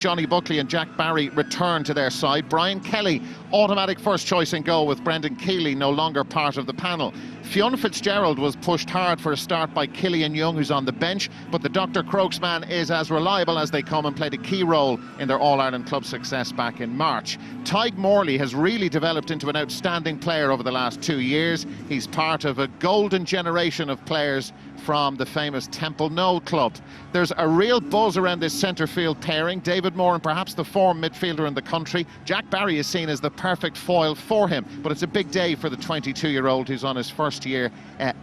Johnny Buckley and Jack Barry return to their side. Brian Kelly, automatic first choice in goal, with Brendan Keeley no longer part of the panel. Fionn Fitzgerald was pushed hard for a start by Killian Young, who's on the bench, but the Dr. Crokes man is as reliable as they come and played a key role in their All-Ireland club success back in March. Tadhg Morley has really developed into an outstanding player over the last 2 years. He's part of a golden generation of players from the famous Temple Knoll club. There's a real buzz around this centre field pairing. David Moore, and perhaps the form midfielder in the country. Jack Barry is seen as the perfect foil for him, but it's a big day for the 22-year-old who's on his first year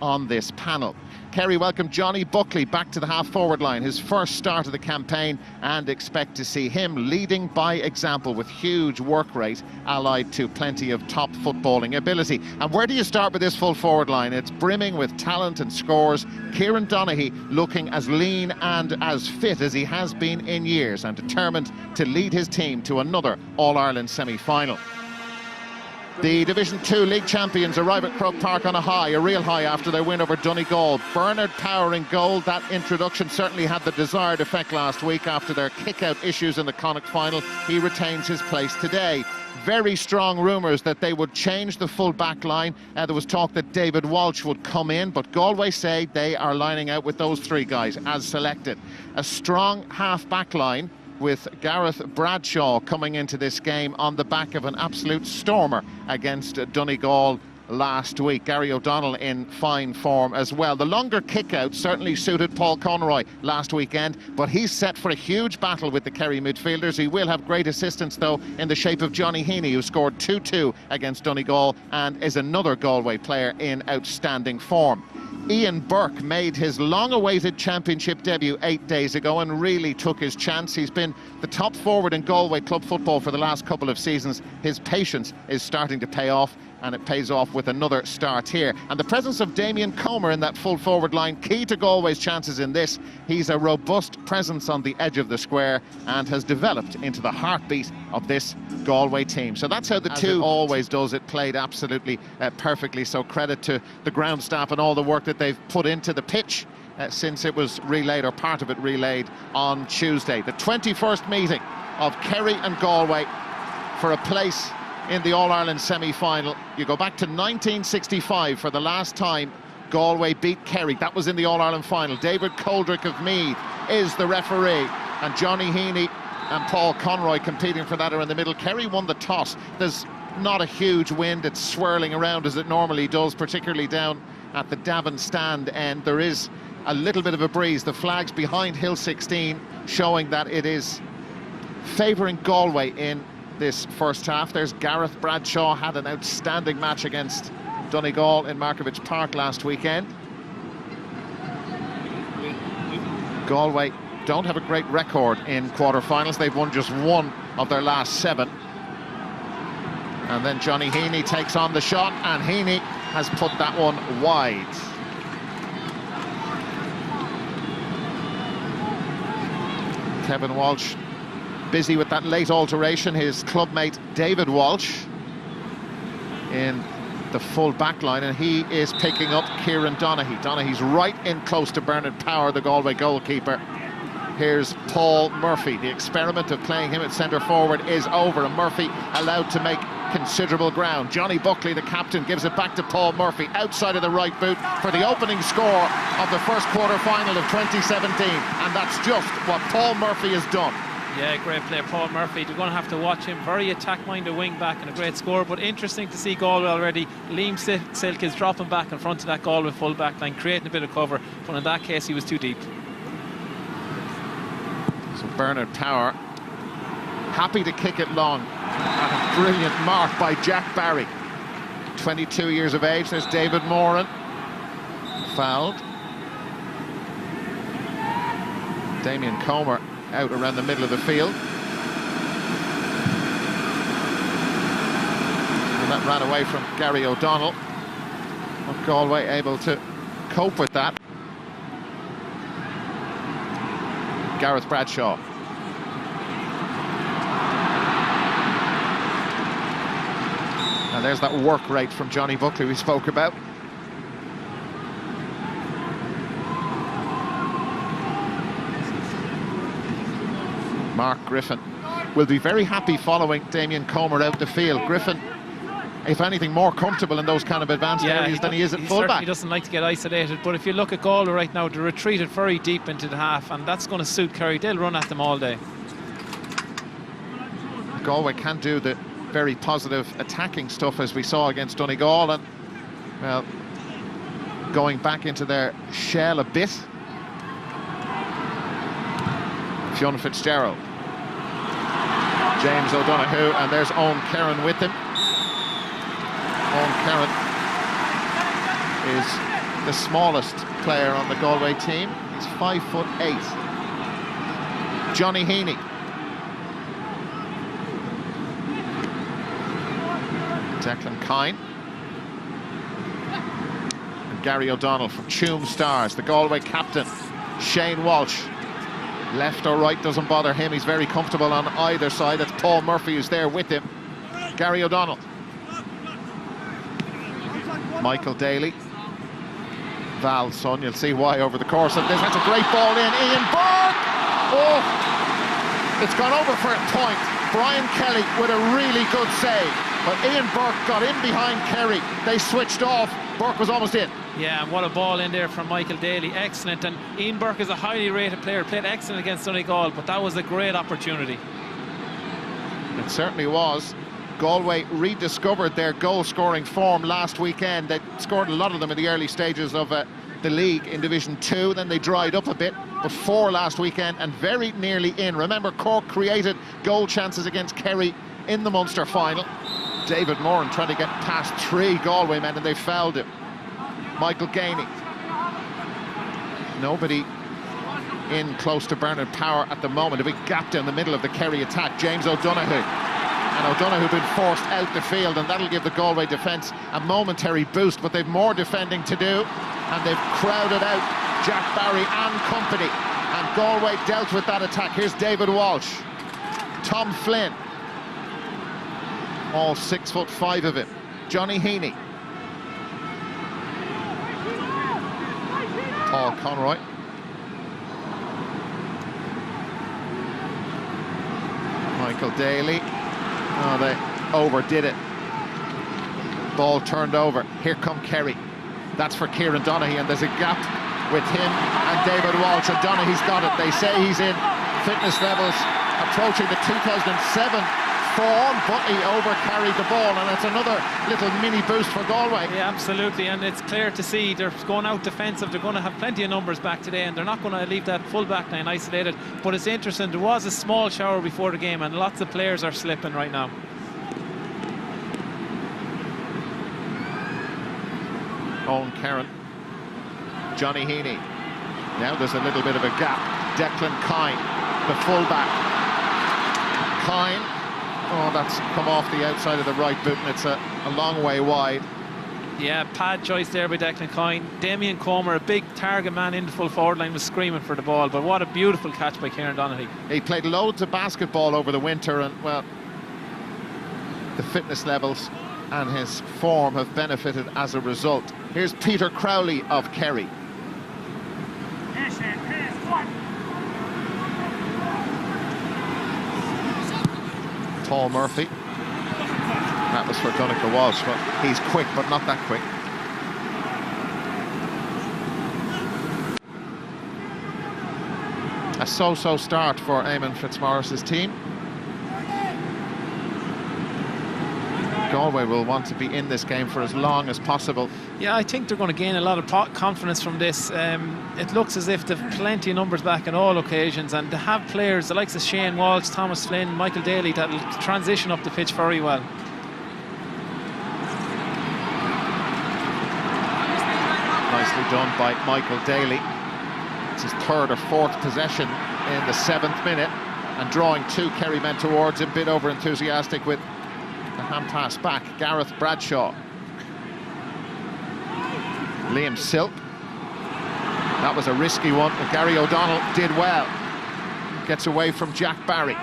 on this panel. Kerry, welcome Johnny Buckley back to the half-forward line, his first start of the campaign, and expect to see him leading by example with huge work rate allied to plenty of top footballing ability. And where do you start with this full-forward line? It's brimming with talent and scores. Kieran Donaghy looking as lean and as fit as he has been in years, and determined to lead his team to another All-Ireland semi-final. The Division 2 league champions arrive at Croke Park on a real high after their win over Donegal. Bernard Power in goal. That introduction certainly had the desired effect last week after their kick-out issues in the Connacht final. He retains his place today. Very strong rumours that they would change the full back line. There was talk that David Walsh would come in, but Galway say they are lining out with those three guys as selected. A strong half-back line, with Gareth Bradshaw coming into this game on the back of an absolute stormer against Donegal last week. Gary O'Donnell in fine form as well. The longer kick-out certainly suited Paul Conroy last weekend, but he's set for a huge battle with the Kerry midfielders. He will have great assistance, though, in the shape of Johnny Heaney, who scored 2-2 against Donegal and is another Galway player in outstanding form. Ian Burke made his long-awaited championship debut 8 days ago and really took his chance. He's been the top forward in Galway club football for the last couple of seasons. His patience is starting to pay off, and it pays off with another start here. And the presence of Damien Comer in that full forward line, key to Galway's chances in this. He's a robust presence on the edge of the square and has developed into the heartbeat of this Galway team. So that's how the two always does it, played absolutely perfectly. So credit to the ground staff and all the work that they've put into the pitch since it was relayed, or part of it relayed, on Tuesday. The 21st meeting of Kerry and Galway for a place in the All-Ireland semi-final. You go back to 1965 for the last time Galway beat Kerry. That was in the All-Ireland final. David Coldrick of Meath is the referee, and Johnny Heaney and Paul Conroy competing for that are in the middle. Kerry won the toss. There's not a huge wind. It's swirling around as it normally does, particularly down at the Davin stand end. There is a little bit of a breeze. The flag's behind Hill 16 showing that it is favouring Galway in this first half. There's Gareth Bradshaw, had an outstanding match against Donegal in Markovich Park last weekend. Galway don't have a great record in quarter-finals. They've won just one of their last 7. And then Johnny Heaney takes on the shot, and Heaney has put that one wide. Kevin Walsh busy with that late alteration. His clubmate David Walsh in the full back line, and he is picking up Kieran Donaghy. Donaghy's right in close to Bernard Power, the Galway goalkeeper. Here's Paul Murphy. The experiment of playing him at centre forward is over, and Murphy allowed to make considerable ground. Johnny Buckley, the captain, gives it back to Paul Murphy outside of the right boot for the opening score of the first quarter-final of 2017, and that's just what Paul Murphy has done. Yeah, great player, Paul Murphy. They're going to have to watch him. Very attack-minded wing-back and a great score, but interesting to see Galway already. Liam Silk is dropping back in front of that Galway full-back line, creating a bit of cover, but in that case he was too deep. So Bernard Power happy to kick it long. And a brilliant mark by Jack Barry. 22 years of age. There's David Moran. Fouled. Damien Comer out around the middle of the field. And that ran away from Gary O'Donnell. But Galway able to cope with that. Gareth Bradshaw. And there's that work rate from Johnny Buckley we spoke about. Mark Griffin will be very happy following Damien Comer out the field. Griffin, if anything, more comfortable in those kind of advanced areas than he is at fullback. He doesn't like to get isolated, but if you look at Galway right now, they're retreated very deep into the half, and that's going to suit Kerry. They'll run at them all day. Galway can do the very positive attacking stuff as we saw against Donegal, and well, going back into their shell a bit. Fionn Fitzgerald, James O'Donoghue, and there's Owen Kerrin with him. Owen Kerrin is the smallest player on the Galway team. He's 5'8". Johnny Heaney. Declan Kine. And Gary O'Donnell from Tuam Stars, the Galway captain. Shane Walsh. Left or right doesn't bother him. He's very comfortable on either side. That's Paul Murphy who's there with him. Gary O'Donnell. Michael Daly. Val Son, you'll see why over the course of this. That's a great ball in. Ian Burke! Oh! It's gone over for a point. Brian Kelly with a really good save. But Ian Burke got in behind Kerry. They switched off. Burke was almost in. Yeah, and what a ball in there from Michael Daly. Excellent. And Ian Burke is a highly rated player. Played excellent against Donegal, but that was a great opportunity. It certainly was. Galway rediscovered their goal-scoring form last weekend. They scored a lot of them in the early stages of the league in Division 2. Then they dried up a bit, but 4 last weekend and very nearly in. Remember, Cork created goal chances against Kerry in the Munster final. David Moran trying to get past 3 Galway men, and they fouled him. Michael Gainey. Nobody in close to Bernard Power at the moment. A big gap down the middle of the Kerry attack. James O'Donoghue. And O'Donoghue been forced out the field, and that'll give the Galway defence a momentary boost, but they've more defending to do, and they've crowded out Jack Barry and company, and Galway dealt with that attack. Here's David Walsh, Tom Flynn, all 6'5" of him. Johnny Heaney, Paul Conroy, Michael Daly. Oh, they overdid it. Ball turned over. Here come Kerry. That's for Kieran Donaghy, and there's a gap with him and David Walsh, and Donaghy's got it. They say he's in fitness levels approaching the 2007 form, but he overcarried the ball, and it's another little mini boost for Galway. Yeah, absolutely, and it's clear to see they're going out defensive. They're going to have plenty of numbers back today, and they're not going to leave that full back line isolated. But it's interesting, there was a small shower before the game, and lots of players are slipping right now. Owen Kerrin, Johnny Heaney. Now there's a little bit of a gap. Declan Kine, the fullback. Kine. Oh, that's come off the outside of the right boot, and it's a long way wide. Yeah, pad choice there by Declan Kine. Damien Comer, a big target man in the full forward line, was screaming for the ball, but what a beautiful catch by Kieran Donaghy. He played loads of basketball over the winter, and, well, the fitness levels and his form have benefited as a result. Here's Peter Crowley of Kerry. Paul Murphy. That was for Donegal Walsh, but he's quick, but not that quick. A so-so start for Eamon Fitzmaurice's team. Galway will want to be in this game for as long as possible. Yeah, I think they're going to gain a lot of confidence from this. It looks as if they've plenty of numbers back on all occasions, and they have players, the likes of Shane Walsh, Thomas Flynn, Michael Daly, that'll transition up the pitch very well. Nicely done by Michael Daly. It's his 3rd or 4th possession in the 7th minute, and drawing 2 Kerry men towards him, a bit over enthusiastic with the hand pass back. Gareth Bradshaw. Liam Silk. That was a risky one, but Gary O'Donnell did well. Gets away from Jack Barry.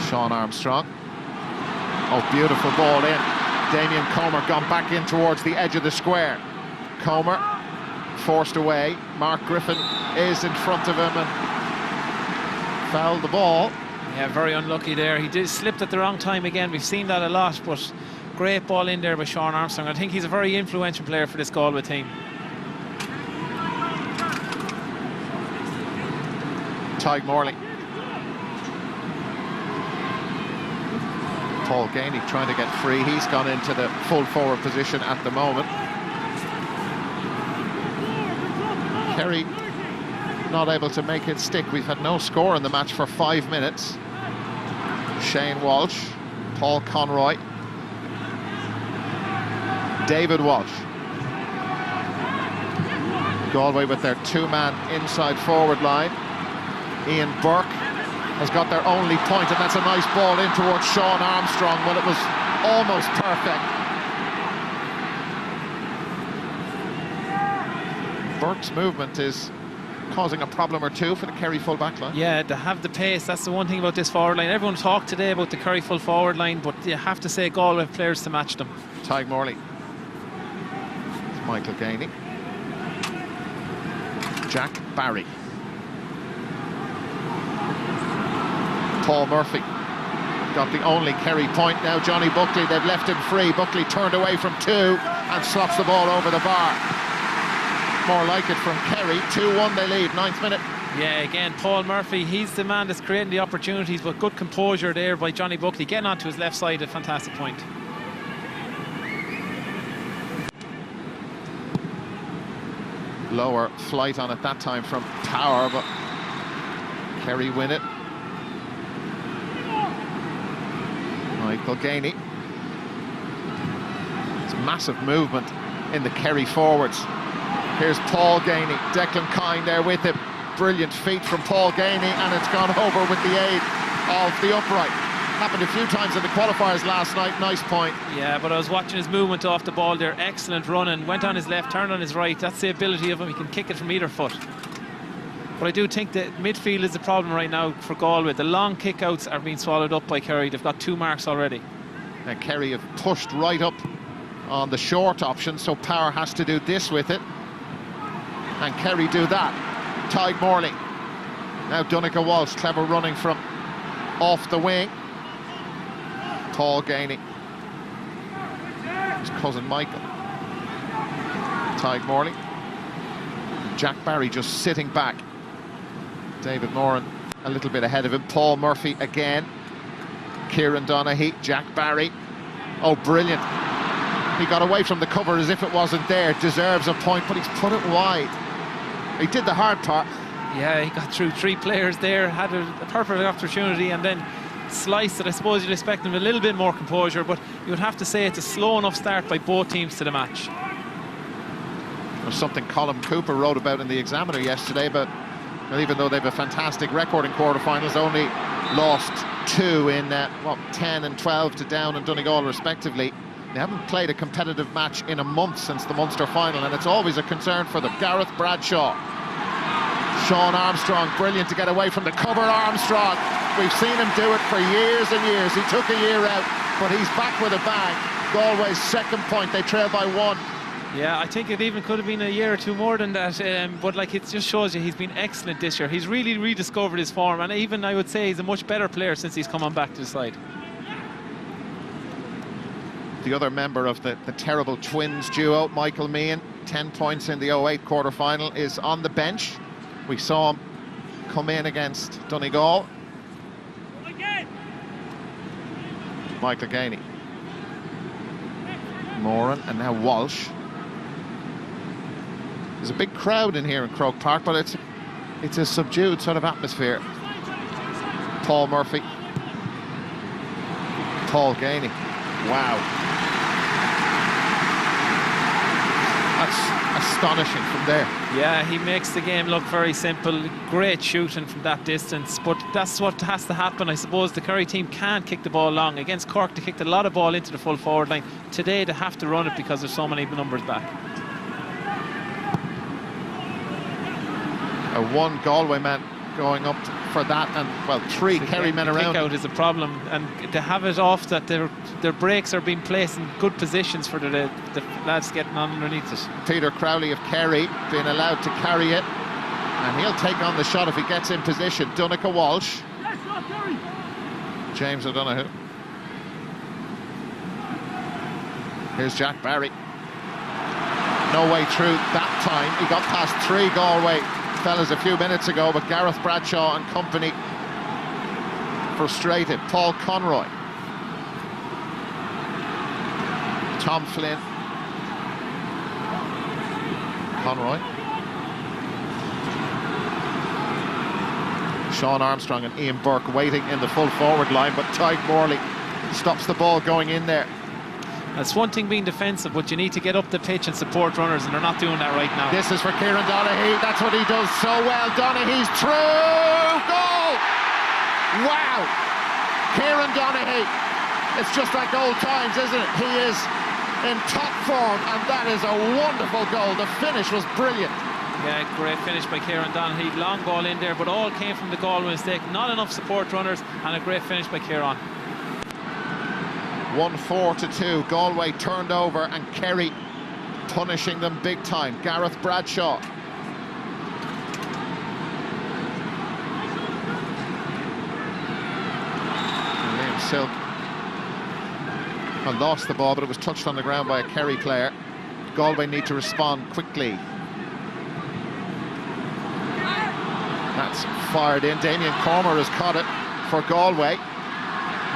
Sean Armstrong. Oh, beautiful ball in. Damien Comer gone back in towards the edge of the square. Comer forced away. Mark Griffin is in front of him and fouled the ball. Yeah, very unlucky there. He did slipped at the wrong time again. We've seen that a lot, but great ball in there by Sean Armstrong. I think he's a very influential player for this Galway team. Tig Morley. Paul Gainey trying to get free. He's gone into the full forward position at the moment. Kerry not able to make it stick. We've had no score in the match for 5 minutes. Shane Walsh, Paul Conroy, David Walsh. Galway with their two-man inside forward line. Ian Burke has got their only point, and that's a nice ball in towards Sean Armstrong. Well, it was almost perfect. Burke's movement is causing a problem or two for the Kerry full back line. Yeah, to have the pace, that's the one thing about this forward line. Everyone talked today about the Kerry full forward line, but you have to say Galway have players to match them. Tig Morley. It's Michael Gainey. Jack Barry. Paul Murphy got the only Kerry point now. Johnny Buckley, they've left him free. Buckley turned away from 2 and slops the ball over the bar. More like it from Kerry. 2-1 they lead, 9th minute. Yeah, again, Paul Murphy, he's the man that's creating the opportunities, but good composure there by Johnny Buckley, getting onto his left side, a fantastic point. Lower flight on it that time from Power, but Kerry win it. Michael Gainey. It's massive movement in the Kerry forwards. Here's Paul Gainey, Declan Kine there with him. Brilliant feet from Paul Gainey, and it's gone over with the aid of the upright. Happened a few times in the qualifiers last night. Nice point. Yeah, but I was watching his movement off the ball there. Excellent running. Went on his left, turned on his right. That's the ability of him. He can kick it from either foot. But I do think that midfield is the problem right now for Galway. The long kick-outs are being swallowed up by Kerry. They've got 2 marks already. And Kerry have pushed right up on the short option, so Power has to do this with it. And Kerry do that. Tig Morley. Now Donncha Walsh, clever running from off the wing. Paul Gainey. His cousin Michael. Tig Morley. Jack Barry just sitting back. David Moran a little bit ahead of him. Paul Murphy again. Kieran Donaghy, Jack Barry. Oh, brilliant. He got away from the cover as if it wasn't there. Deserves a point, but he's put it wide. He did the hard part. Yeah, he got through 3 players there, had a perfect opportunity, and then sliced it. I suppose you'd expect him a little bit more composure, but you would have to say it's a slow enough start by both teams to the match. There's something Colin Cooper wrote about in the Examiner yesterday, but even though they have a fantastic record in quarterfinals, only lost 2 in 10 and 12 to Down and Donegal respectively. They haven't played a competitive match in a month since the Munster final, and it's always a concern for them. Gareth Bradshaw. Sean Armstrong, brilliant to get away from the cover. Armstrong, we've seen him do it for years and years. He took a year out, but he's back with a bang. Galway's 2nd point, they trail by 1. Yeah, I think it even could have been a year or 2 more than that, but like, it just shows you he's been excellent this year. He's really rediscovered his form, and even I would say he's a much better player since he's come on back to the side. The other member of the terrible twins duo, Michael Meehan, 10 points in the 08 quarter-final, is on the bench. We saw him come in against Donegal. Michael Gainey. Moran, and now Walsh. There's a big crowd in here in Croke Park, but it's a subdued sort of atmosphere. Paul Murphy. Paul Gainey. Wow. That's astonishing from there. Yeah, he makes the game look very simple. Great shooting from that distance, but that's what has to happen. I suppose the Kerry team can't kick the ball long. Against Cork, they kicked a lot of ball into the full forward line. Today, they have to run it because there's so many numbers back. A 1 Galway man going up for that, and well, 3 Kerry men around. Kick out is a problem, and to have it off that their brakes are being placed in good positions for the lads getting on underneath it. Peter Crowley of Kerry being allowed to carry it, and he'll take on the shot if he gets in position. Donncha Walsh. James O'Donoghue. Here's Jack Barry. No way through that time. He got past 3 Galway fellas a few minutes ago, but Gareth Bradshaw and company frustrated. Paul Conroy. Tom Flynn. Conroy. Sean Armstrong and Ian Burke waiting in the full forward line, but Tyke Morley stops the ball going in there. It's one thing being defensive, but you need to get up the pitch and support runners, and they're not doing that right now. This is for Kieran Donaghy. That's what he does so well. Donaghy's through. Goal! Wow! Kieran Donaghy. It's just like old times, isn't it? He is in top form, and that is a wonderful goal. The finish was brilliant. Yeah, great finish by Kieran Donaghy. Long ball in there, but all came from the Galway mistake. Not enough support runners, and a great finish by Kieran. 1-4-2. Galway turned over, and Kerry punishing them big time. Gareth Bradshaw. Liam Silk lost the ball, but it was touched on the ground by a Kerry player. Galway need to respond quickly. That's fired in. Damien Cormer has caught it for Galway.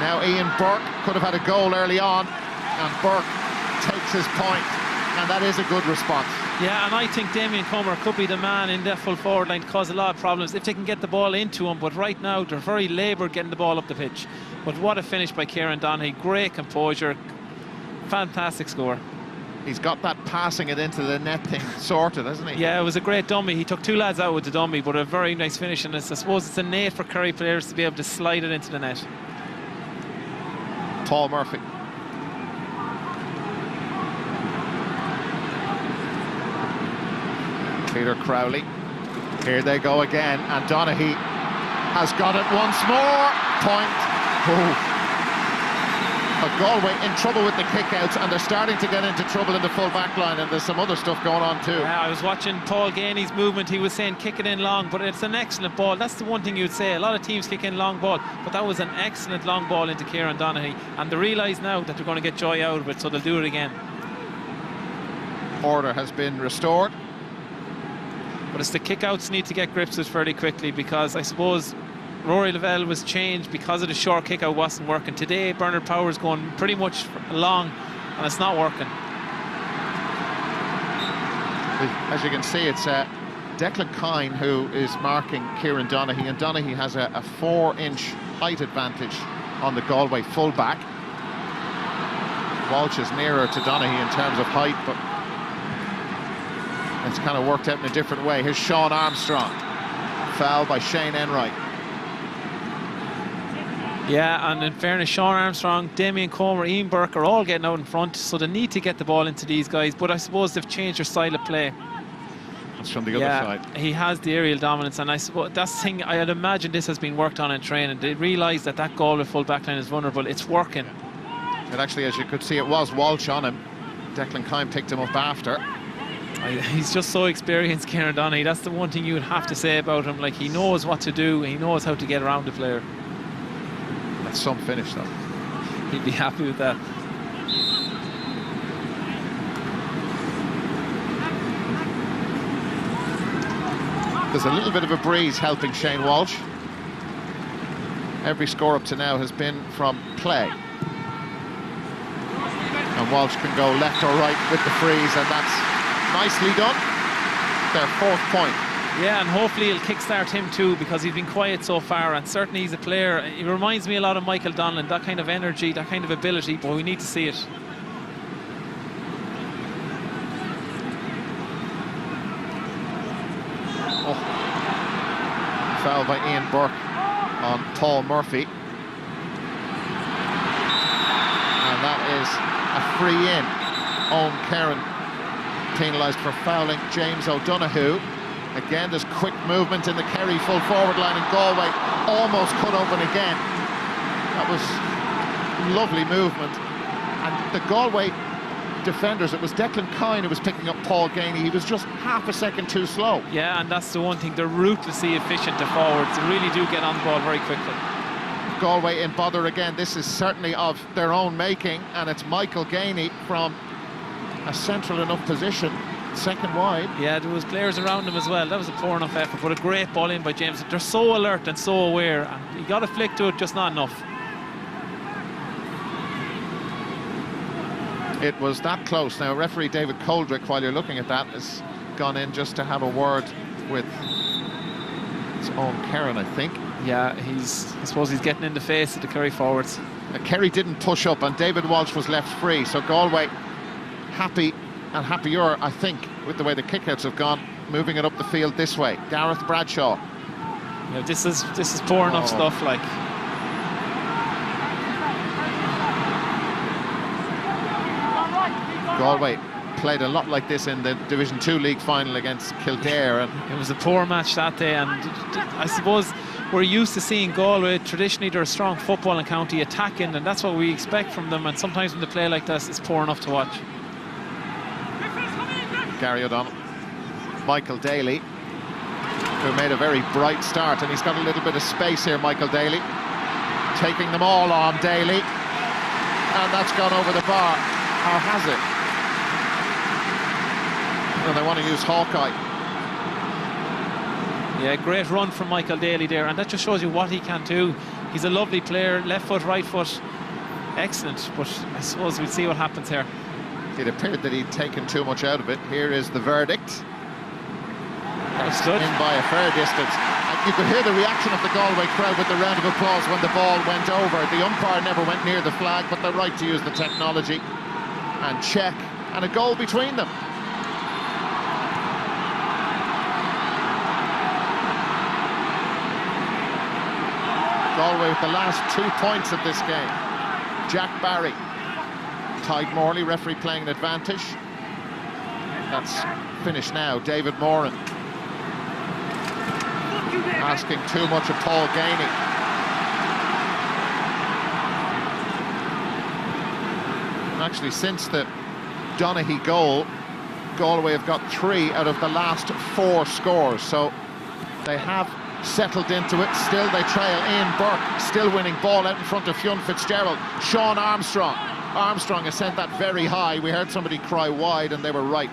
Now Ian Burke could have had a goal early on, and Burke takes his point, and that is a good response. Yeah, and I think Damien Comer could be the man in that full forward line to cause a lot of problems if they can get the ball into him, but right now they're very laboured getting the ball up the pitch. But what a finish by Kieran Donaghy. Great composure, fantastic score. He's got that passing it into the net thing sorted, hasn't he? Yeah, it was a great dummy. He took 2 lads out with the dummy, but a very nice finish, and I suppose it's innate for Kerry players to be able to slide it into the net. Paul Murphy. Peter Crowley. Here they go again, and Donaghy has got it once more. Point. But Galway in trouble with the kickouts, and they're starting to get into trouble in the full back line, and there's some other stuff going on too. Yeah, I was watching Paul Gainey's movement. He was saying kick it in long, but it's an excellent ball. That's the one thing you'd say. A lot of teams kick in long ball, but that was an excellent long ball into Kieran Donaghy, and they realise now that they're going to get joy out of it, so they'll do it again. Order has been restored. But it's the kickouts need to get grips with fairly quickly, because I suppose Rory Lavelle was changed because of the short kick out wasn't working. Today Bernard Power's going pretty much long, and it's not working. As you can see, it's Declan Kine who is marking Kieran Donaghy, and Donaghy has a 4-inch height advantage on the Galway fullback. Walsh is nearer to Donaghy in terms of height, but it's kind of worked out in a different way. Here's Sean Armstrong. Foul by Shane Enright. Yeah, and in fairness, Sean Armstrong, Damien Comer, Ian Burke are all getting out in front, so they need to get the ball into these guys, but I suppose they've changed their style of play. That's from the other side. He has the aerial dominance, and I suppose that's the thing. I'd imagine this has been worked on in training. They realise that that Galway full back line is vulnerable. It's working. And actually, as you could see, it was Walsh on him. Declan Kine picked him up after. He's just so experienced, Kieran Donaghy. That's the one thing you would have to say about him. Like, he knows what to do, he knows how to get around the player. That's some finish, though. He'd be happy with that. There's a little bit of a breeze helping Shane Walsh. Every score up to now has been from play. And Walsh can go left or right with the freeze, and that's nicely done. Their 4th point. Yeah, and hopefully he'll kickstart him too, because he's been quiet so far, and certainly he's a player. He reminds me a lot of Michael Donlan, that kind of energy, that kind of ability, but we need to see it. Oh. Foul by Ian Burke on Paul Murphy. And that is a free in. Owen Kerrin penalised for fouling James O'Donoghue. Again, there's quick movement in the Kerry full forward line, and Galway almost cut open again. That was lovely movement. And the Galway defenders, it was Declan Kine who was picking up Paul Ganey. He was just half a second too slow. Yeah, and that's the one thing. They're ruthlessly efficient to forwards. They really do get on the ball very quickly. Galway in bother again. This is certainly of their own making, and it's Michael Ganey from a central enough position, second wide. Yeah, there was players around him as well. That was a poor enough effort, but a great ball in by James. They're so alert and so aware, and he got a flick to it, just not enough. It was that close. Now, referee David Coldrick, while you're looking at that, has gone in just to have a word with his own Karen, I think. Yeah, I suppose he's getting in the face of the Kerry forwards. Kerry didn't push up, and David Walsh was left free, so Galway happy and happier, I think, with the way the kickouts have gone, moving it up the field this way. Gareth Bradshaw. Yeah, this is poor enough stuff, like. Galway played a lot like this in the Division 2 League final against Kildare, and it was a poor match that day, and I suppose we're used to seeing Galway. Traditionally they're a strong footballing county, attacking, and that's what we expect from them, and sometimes when they play like this, it's poor enough to watch. Gary O'Donnell. Michael Daly, who made a very bright start, and he's got a little bit of space here, Michael Daly. Taking them all on, Daly. And that's gone over the bar. Or has it? Well, they want to use Hawkeye. Yeah, great run from Michael Daly there, and that just shows you what he can do. He's a lovely player, left foot, right foot, excellent, but I suppose we'll see what happens here. It appeared that he'd taken too much out of it. Here is the verdict. That's good. In by a fair distance. And you could hear the reaction of the Galway crowd with the round of applause when the ball went over. The umpire never went near the flag, but they're right to use the technology and check, and a goal between them. Galway with the last 2 points of this game. Jack Barry. Tide Morley, referee playing an advantage. That's finished now. David Moran. Asking too much of Paul Ganey. Actually, since the Donaghy goal, Galway have got 3 out of the last 4 scores, so they have settled into it. Still they trail. Ian Burke still winning, ball out in front of Fionn Fitzgerald. Sean Armstrong has sent that very high. We heard somebody cry wide, and they were right.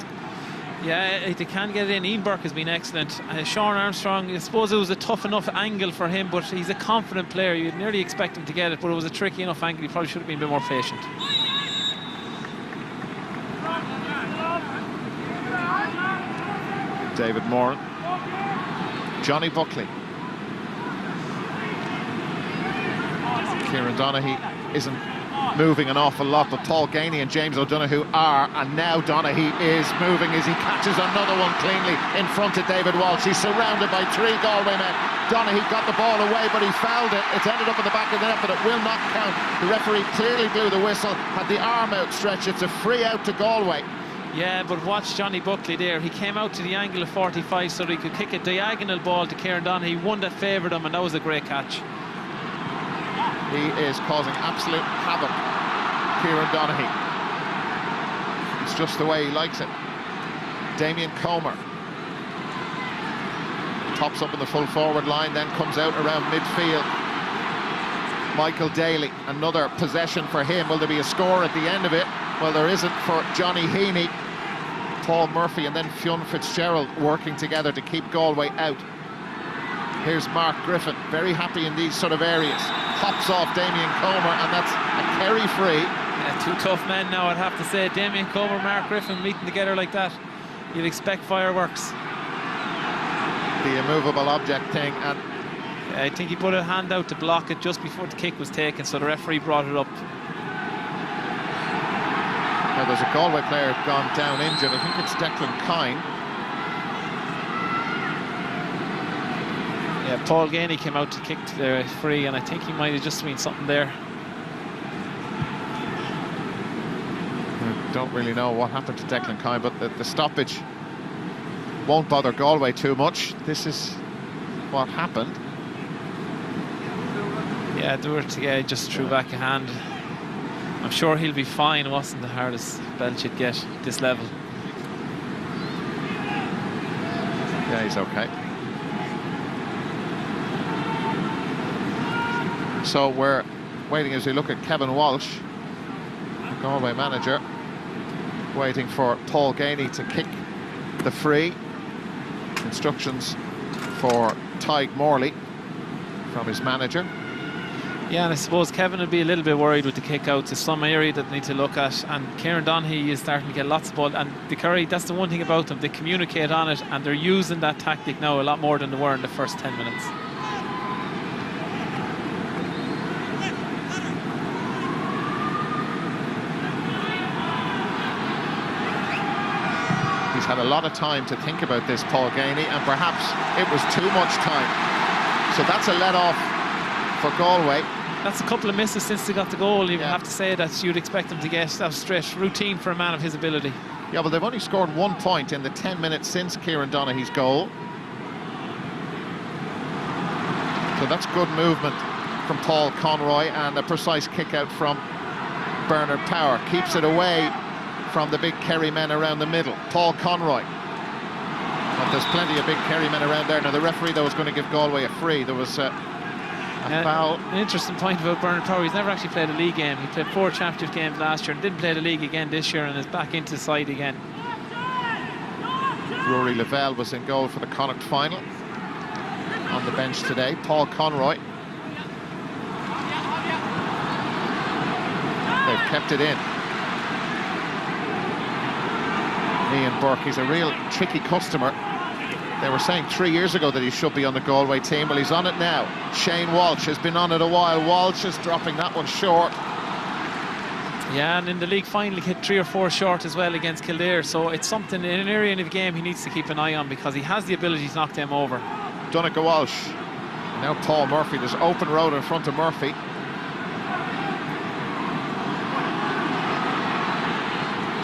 Yeah, they can get it in. Ian Burke has been excellent. Sean Armstrong, I suppose it was a tough enough angle for him, but he's a confident player. You'd nearly expect him to get it, but it was a tricky enough angle. He probably should have been a bit more patient. David Moran. Johnny Buckley. Kieran Donaghy isn't moving an awful lot, but Paul Ganey and James O'Donoghue are, and now Donaghy is moving as he catches another one cleanly in front of David Walsh. He's surrounded by 3 Galway men. Donaghy got the ball away, but he fouled it. It's ended up in the back of the net, but it will not count. The referee clearly blew the whistle, had the arm outstretched. It's a free out to Galway. Yeah, but watch Johnny Buckley there. He came out to the angle of 45 so that he could kick a diagonal ball to Kieran Donaghy, one that favoured him, and that was a great catch. He is causing absolute havoc, Kieran Donaghy. It's just the way he likes it. Damien Comer tops up in the full forward line, then comes out around midfield. Michael Daly, another possession for him. Will there be a score at the end of it? Well, there isn't for Johnny Heaney. Paul Murphy and then Fionn Fitzgerald working together to keep Galway out. Here's Mark Griffin, very happy in these sort of areas. Hops off Damien Comer, and that's a Kerry free. Yeah, 2 tough men now, I'd have to say. Damien Comer, Mark Griffin meeting together like that. You'd expect fireworks. The immovable object thing, and I think he put a hand out to block it just before the kick was taken, so the referee brought it up. now there's a Galway player gone down injured. I think it's Declan Kine. Yeah, Paul Ganey came out to kick the free, and I think he might have just seen something there. I don't really know what happened to Declan Kine, but the stoppage won't bother Galway too much. This is what happened. Yeah, Doherty just threw back a hand. I'm sure he'll be fine. It wasn't the hardest belt you'd get at this level. Yeah, he's okay. So we're waiting as we look at Kevin Walsh, the Galway manager, waiting for Paul Ganey to kick the free. Instructions for Tadhg Morley from his manager. Yeah, and I suppose Kevin will be a little bit worried with the kick-outs. There's some area that they need to look at, and Kieran Donaghy is starting to get lots of ball, and the Kerry, that's the one thing about them, they communicate on it, and they're using that tactic now a lot more than they were in the first 10 minutes. He's had a lot of time to think about this, Paul Ganey, and perhaps it was too much time. So that's a let-off for Galway. That's a couple of misses since they got the goal. You have to say that you'd expect them to get that straight routine for a man of his ability. Yeah, well, they've only scored 1 point in the 10 minutes since Kieran Donaghy's goal. So that's good movement from Paul Conroy, and a precise kick out from Bernard Power. Keeps it away from the big Kerry men around the middle. Paul Conroy. But there's plenty of big Kerry men around there. Now, the referee, though, was going to give Galway a free. There was a foul. An interesting point about Bernard Power, he's never actually played a league game. He played 4 championship games last year and didn't play the league again this year, and is back into the side again. Rory Lavelle was in goal for the Connacht final. On the bench today, Paul Conroy. They've kept it in. Ian Burke, he's a real tricky customer. They were saying 3 years ago that he should be on the Galway team. Well, he's on it now. Shane Walsh has been on it a while. Walsh is dropping that one short. Yeah, and in the league final he hit 3 or 4 short as well against Kildare. So it's something in an area of the game he needs to keep an eye on, because he has the ability to knock them over. Donaghy Walsh. Now Paul Murphy. There's open road in front of Murphy.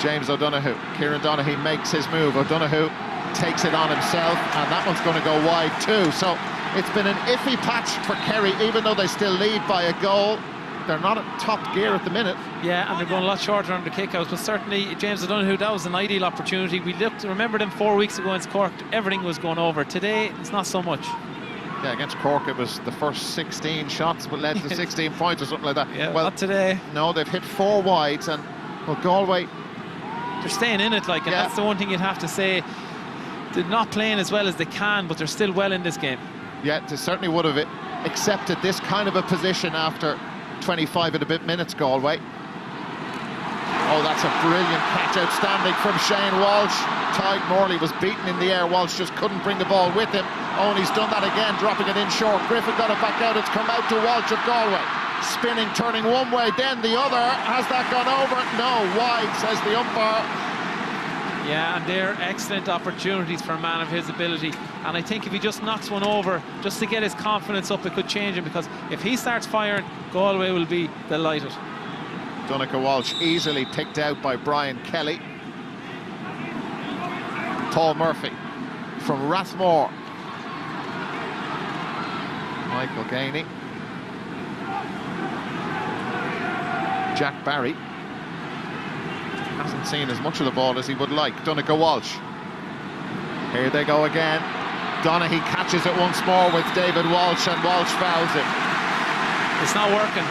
James O'Donoghue. Kieran Donaghy makes his move. O'Donoghue takes it on himself, and that one's going to go wide too. So it's been an iffy patch for Kerry, even though they still lead by a goal. They're not at top gear at the minute. Yeah, and they're going a lot shorter on the kickouts, but certainly James O'Donoghue, that was an ideal opportunity. We remember them 4 weeks ago against Cork, everything was going over. Today, it's not so much. Yeah, against Cork, it was the first 16 shots that led to 16 points or something like that. Yeah, well, not today. No, they've hit 4 wides, and well, Galway, they're staying in it, like, and that's the one thing you'd have to say. They're not playing as well as they can, but they're still well in this game. Yeah, they certainly would have accepted this kind of a position after 25 and a bit minutes, Galway. Oh, that's a brilliant catch, outstanding from Shane Walsh. Tadhg Morley was beaten in the air. Walsh just couldn't bring the ball with him. Oh, and he's done that again, dropping it in short. Griffin got it back out. It's come out to Walsh of Galway. Spinning, turning one way, then the other. Has that gone over? No, wide, says the umpire. Yeah, and they're excellent opportunities for a man of his ability. And I think if he just knocks one over, just to get his confidence up, it could change him, because if he starts firing, Galway will be delighted. Donaghy Walsh easily picked out by Brian Kelly. Paul Murphy from Rathmore. Michael Ganey. Jack Barry hasn't seen as much of the ball as he would like. Donaghy Walsh. Here they go again. Donaghy catches it once more with David Walsh, and Walsh fouls it. It's not working.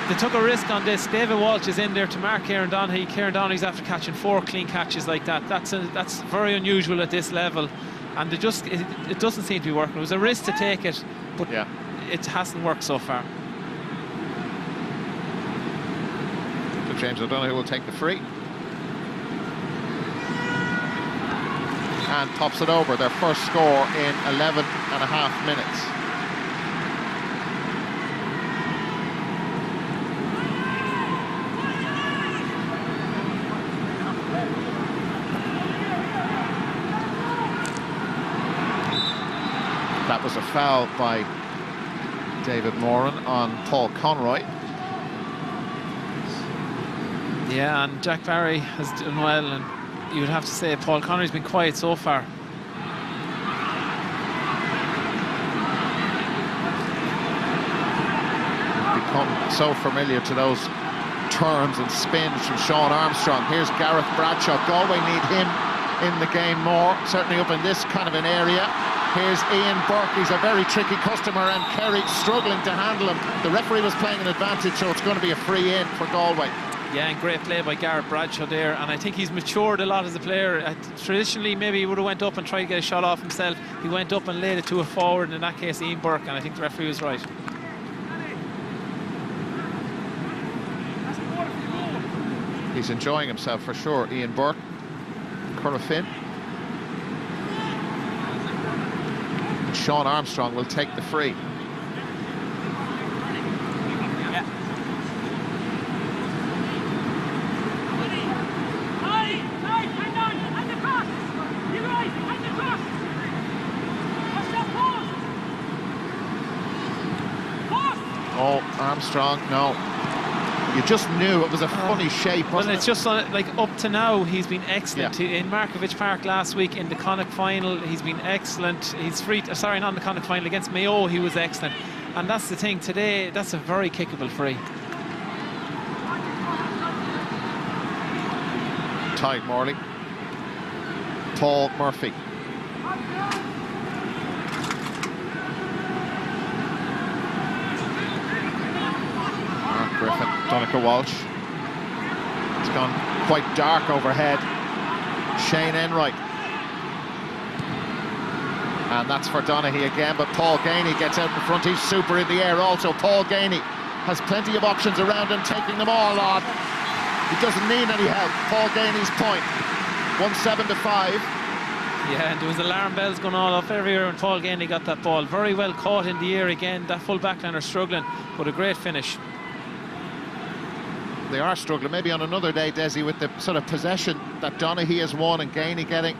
They took a risk on this. David Walsh is in there to mark Kieran Donaghy. Kieran Donaghy's after catching 4 clean catches like that. That's very unusual at this level, and it doesn't seem to be working. It was a risk to take it, but yeah, it hasn't worked so far. So James O'Donoghue will take the free and tops it over. Their first score in 11 and a half minutes. That was a foul by David Moran on Paul Conroy. Yeah, and Jack Barry has done well, and you would have to say Paul Conroy's been quiet so far. become so familiar to those turns and spins from Sean Armstrong. Here's Gareth Bradshaw. Galway need him in the game more, certainly up in this kind of an area. Here's Ian Burke. He's a very tricky customer, and Kerry struggling to handle him. The referee was playing an advantage, so it's going to be a free in for Galway. Yeah, and great play by Gareth Bradshaw there, and I think he's matured a lot as a player. Traditionally, maybe he would have went up and tried to get a shot off himself. He went up and laid it to a forward, and in that case Ian Burke, and I think the referee was right. He's enjoying himself for sure, Ian Burke. Currafin. Sean Armstrong will take the free. Oh, Armstrong, no. You just knew it was a funny shape, wasn't it? It's just like up to now, he's been excellent. Yeah. In Markovich Park last week, in the Connacht final, he's been excellent. He's free, sorry, not in the Connacht final, against Mayo, he was excellent. And that's the thing, today, that's a very kickable free. Tide Morley. Paul Murphy. Griffin, Donncha Walsh. It's gone quite dark overhead. Shane Enright. And that's for Donaghy again, but Paul Gainey gets out in front. He's super in the air also. Paul Gainey has plenty of options around him, taking them all on. He doesn't need any help. Paul Gainey's point. 1-7-5. Yeah, and there was alarm bells going all off everywhere when Paul Gainey got that ball. Very well caught in the air again. That full back line are struggling, but a great finish. They are struggling. Maybe on another day, Desi, with the sort of possession that Donaghy has won and Gainey getting,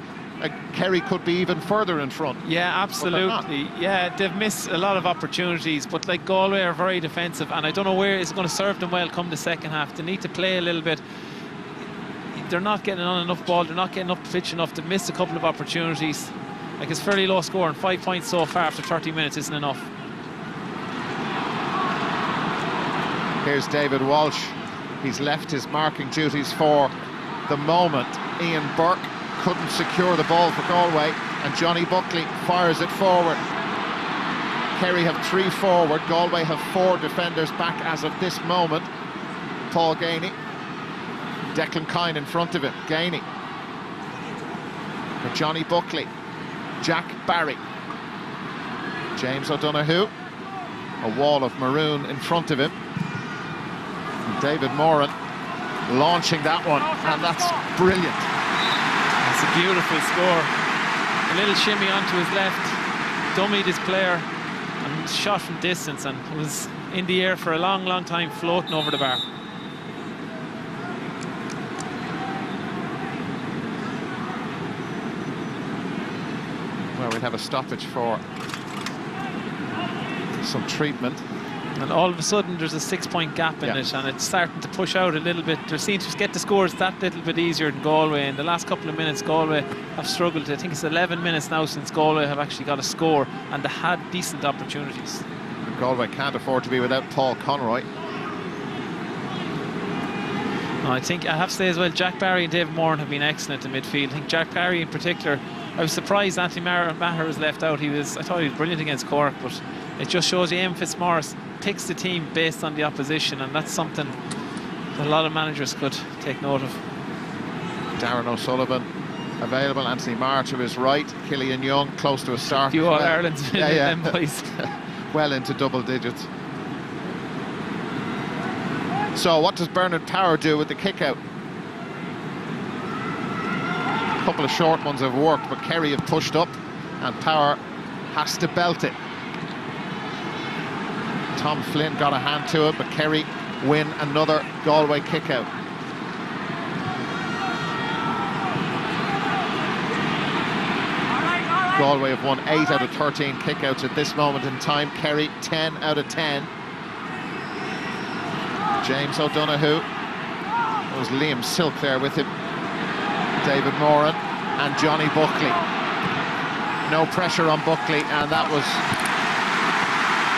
Kerry could be even further in front. Yeah, absolutely. Yeah, they've missed a lot of opportunities, but like Galway are very defensive, and I don't know where it's going to serve them well come the second half. They need to play a little bit. They're not getting on enough ball. They're not getting up the pitch enough. They've missed a couple of opportunities. Like, it's fairly low score, and 5 points so far after 30 minutes isn't enough. Here's David Walsh. He's left his marking duties for the moment. Ian Burke couldn't secure the ball for Galway, and Johnny Buckley fires it forward. Kerry have 3 forward. Galway have 4 defenders back as of this moment. Paul Gainey. Declan Kine in front of him. Gainey. For Johnny Buckley. Jack Barry. James O'Donoghue. A wall of maroon in front of him. David Moran launching that one, and that's brilliant. It's a beautiful score. A little shimmy onto his left, dummied his player, and shot from distance, and it was in the air for a long, long time, floating over the bar. Well, we'll have a stoppage for some treatment. And all of a sudden there's a 6-point gap in it, and it's starting to push out a little bit. They seem to get the scores that little bit easier than Galway. In the last couple of minutes, Galway have struggled. I think it's 11 minutes now since Galway have actually got a score, and they had decent opportunities. And Galway can't afford to be without Paul Conroy. No, I think I have to say as well, Jack Barry and David Moran have been excellent in midfield. I think Jack Barry in particular, I was surprised Anthony Maher was left out. I thought he was brilliant against Cork, but it just shows you Ian Fitzmaurice picks the team based on the opposition, and that's something that a lot of managers could take note of. Darren O'Sullivan available, Anthony Marr to his right, Killian Young close to a start. You all Ireland's them boys. Well into double digits. So what does Bernard Power do with the kick out? A couple of short ones have worked, but Kerry have pushed up and Power has to belt it. Tom Flynn got a hand to it, but Kerry win another Galway kick out. Galway have won 8 out of 13 kickouts at this moment in time. Kerry 10 out of 10. James O'Donoghue. There was Liam Silk there with him. David Moran and Johnny Buckley. No pressure on Buckley, and that was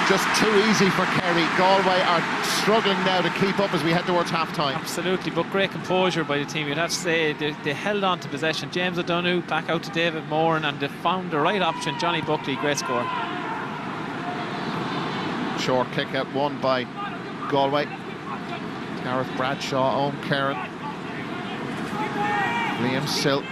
just too easy for Kerry. Galway are struggling now to keep up as we head towards half-time. Absolutely, but great composure by the team. You'd have to say they held on to possession. James O'Donoghue back out to David Moran, and they found the right option. Johnny Buckley, great score. Short kick out won by Galway. Gareth Bradshaw, Owen Kerrin, Liam Sill.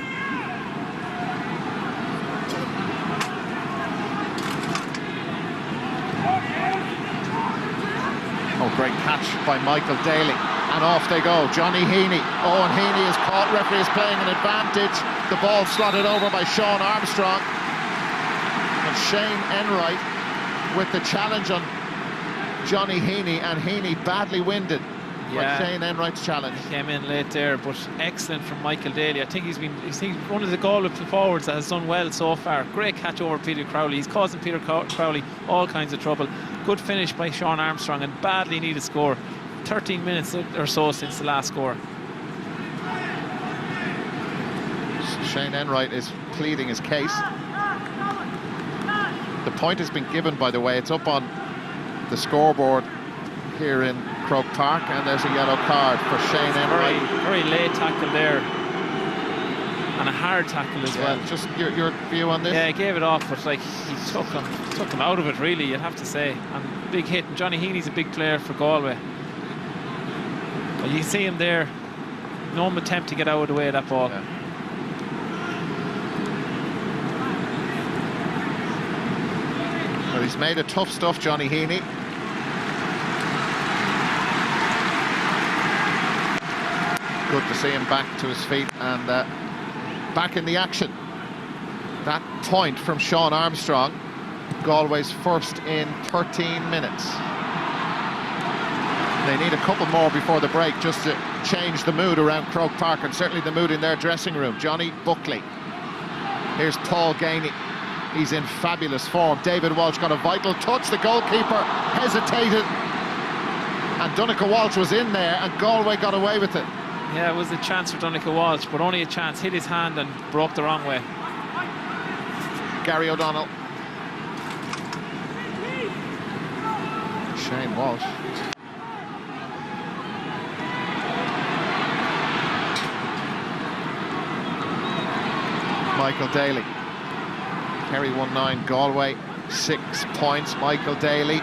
Oh, great catch by Michael Daly. And off they go. Johnny Heaney. Owen Heaney is caught. Referee is playing an advantage. The ball slotted over by Sean Armstrong. And Shane Enright with the challenge on Johnny Heaney, and Heaney badly winded by Shane Enright's challenge. He came in late there, but excellent from Michael Daly. I think he's one of the Galway forwards that has done well so far. Great catch over Peter Crowley. He's causing Peter Crowley all kinds of trouble. Good finish by Sean Armstrong, and badly needed score. 13 minutes or so since the last score. Shane Enright is pleading his case. The point has been given, by the way. It's up on the scoreboard here in Croke Park, and there's a yellow card for Shane Enright. Very late tackle there, and a hard tackle as well. Just your view on this? Yeah, he gave it off, but like he took him out of it, really, you'd have to say. And big hit. And Johnny Heaney's a big player for Galway. But you can see him there. No attempt to get out of the way of that ball. Yeah. Well, he's made it tough stuff, Johnny Heaney. Good to see him back to his feet and back in the action. That point from Sean Armstrong, Galway's first in 13 minutes. They need a couple more before the break just to change the mood around Croke Park, and certainly the mood in their dressing room. Johnny Buckley. Here's Paul Gainey. He's in fabulous form. David Walsh got a vital touch. The goalkeeper hesitated, and Donncha Walsh was in there, and Galway got away with it. Yeah, it was a chance for Donncha Walsh, but only a chance. Hit his hand and broke the wrong way. Gary O'Donnell. Shane Walsh. Michael Daly. Kerry 1-9, Galway 6 points. Michael Daly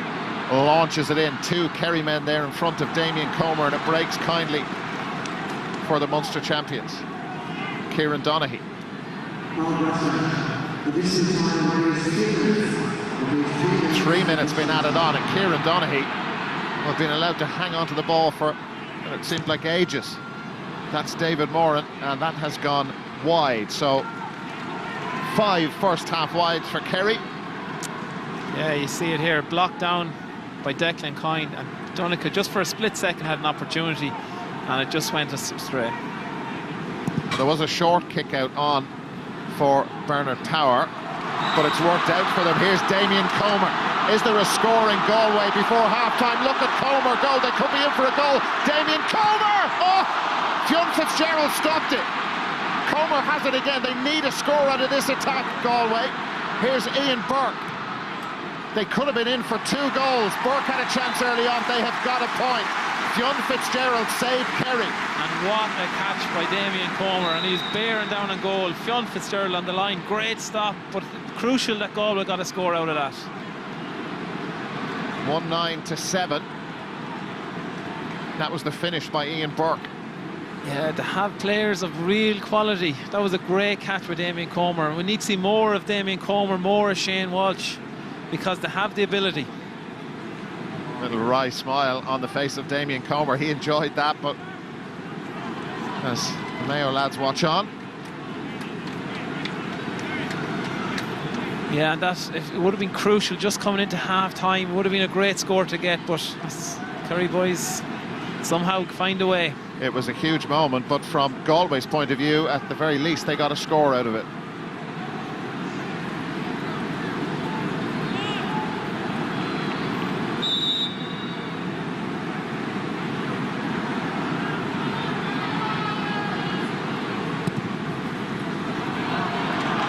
launches it in. Two Kerry men there in front of Damien Comer, and it breaks kindly for the Munster champions. Kieran Donaghy. 3 minutes been added on, and Kieran Donaghy have been allowed to hang on to the ball for it seemed like ages. That's David Moran, and that has gone wide. So 5 first half wides for Kerry. Yeah, you see it here, blocked down by Declan Coyne, and Donncha just for a split second had an opportunity, and it just went astray. There was a short kick out on for Bernard Power, but it's worked out for them. Here's Damien Comer. Is there a score in Galway before half-time? Look at Comer go. They could be in for a goal. Damien Comer! Oh! Fionn Fitzgerald stopped it. Comer has it again. They need a score out of this attack, Galway. Here's Ian Burke. They could have been in for 2 goals. Burke had a chance early on. They have got a point. Fionn Fitzgerald saved Kerry. And what a catch by Damien Comer, and he's bearing down on goal. Fionn Fitzgerald on the line, great stop, but crucial that Galway got a score out of that. 19-7. That was the finish by Ian Burke. Yeah, to have players of real quality. That was a great catch by Damien Comer. We need to see more of Damien Comer, more of Shane Walsh, because they have the ability. Little wry smile on the face of Damien Comer. He enjoyed that, but as the Mayo lads watch on. Yeah, and it would have been crucial just coming into half-time. It would have been a great score to get, but Kerry boys somehow find a way. It was a huge moment, but from Galway's point of view, at the very least, they got a score out of it.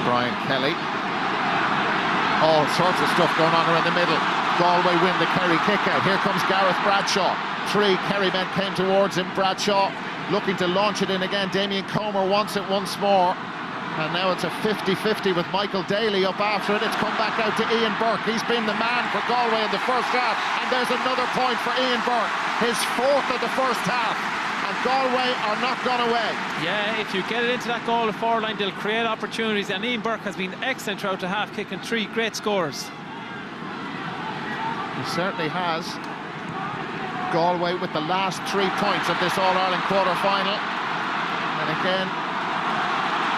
Brian Kelly. Oh, sorts of stuff going on around the middle. Galway win the Kerry kick-out. Here comes Gareth Bradshaw. 3 Kerry men came towards him. Bradshaw looking to launch it in again. Damien Comer wants it once more. And now it's a 50-50 with Michael Daly up after it. It's come back out to Ian Burke. He's been the man for Galway in the first half. And there's another point for Ian Burke. His 4th of the first half. And Galway are not gone away. Yeah, if you get it into that goal of 4 line, they'll create opportunities. And Ian Burke has been excellent throughout the half, kicking 3 great scores. He certainly has. Galway with the last 3 points of this All-Ireland quarter-final. And again,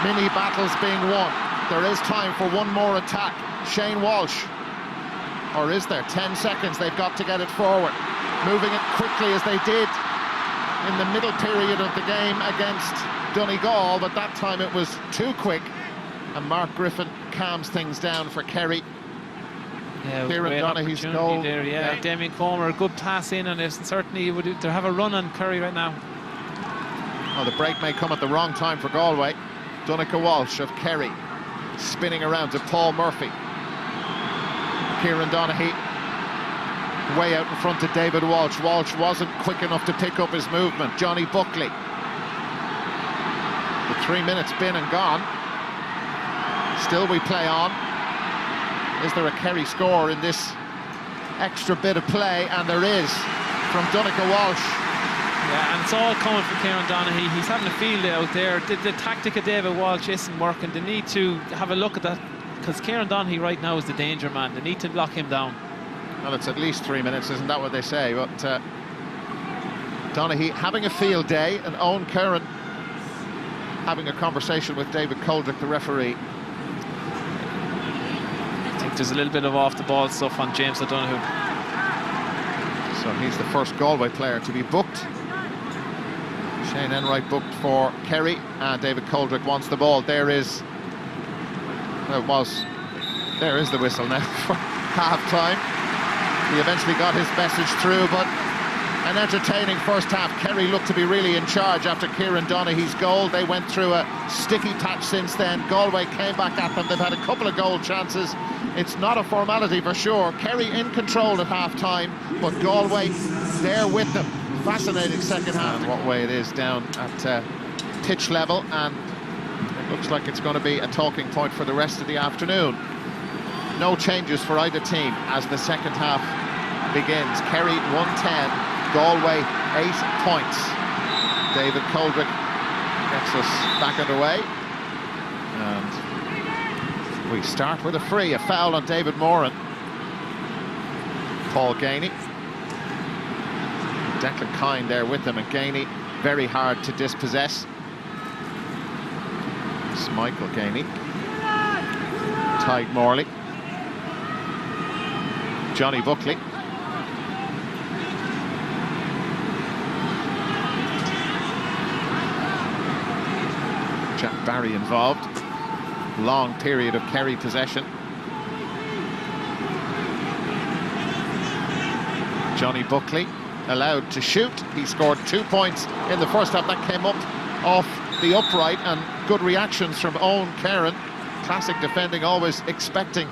mini battles being won. There is time for one more attack. Shane Walsh. Or is there? 10 seconds. They've got to get it forward. Moving it quickly as they did in the middle period of the game against Donegal, but that time it was too quick. And Mark Griffin calms things down for Kerry. Yeah, Kieran Donaghy's goal. There, yeah. Damien Comer, a good pass in, and certainly would they have a run on Kerry right now. Well, the break may come at the wrong time for Galway. Donncha Walsh of Kerry spinning around to Paul Murphy. Kieran Donaghy way out in front to David Walsh. Walsh wasn't quick enough to pick up his movement. Johnny Buckley. The 3 minutes been and gone. Still we play on. Is there a Kerry score in this extra bit of play? And there is, from Donncha Walsh. Yeah, and it's all coming from Kieran Donaghy. He's having a field day out there. The tactic of David Walsh isn't working. They need to have a look at that, because Kieran Donaghy right now is the danger man. They need to lock him down. Well, it's at least 3 minutes, isn't that what they say? But Donaghy having a field day, and Owen Curran having a conversation with David Coldrick, the referee. I think there's a little bit of off-the-ball stuff on James O'Donoghue. So he's the first Galway player to be booked. Shane Enright booked for Kerry, and David Coldrick wants the ball. There is the whistle now for half-time. He eventually got his message through, but an entertaining first half. Kerry looked to be really in charge after Kieran Donaghy's goal. They went through a sticky patch since then. Galway came back at them. They've had a couple of goal chances. It's not a formality for sure. Kerry in control at half-time, but Galway there with them. Fascinating second half. And what way it is down at pitch level, and it looks like it's going to be a talking point for the rest of the afternoon. No changes for either team as the second half begins. Kerry 110, Galway 8 points. David Coldrick gets us back underway, and we start with a free, a foul on David Moran. Paul Gainey. Declan Kine there with him, and Gainey very hard to dispossess. It's Michael Gainey. Tyke Morley. Johnny Buckley. Jack Barry involved. Long period of Kerry possession. Johnny Buckley allowed to shoot. He scored 2 points in the first half. That came up off the upright, and good reactions from Owen Curran. Classic defending, always expecting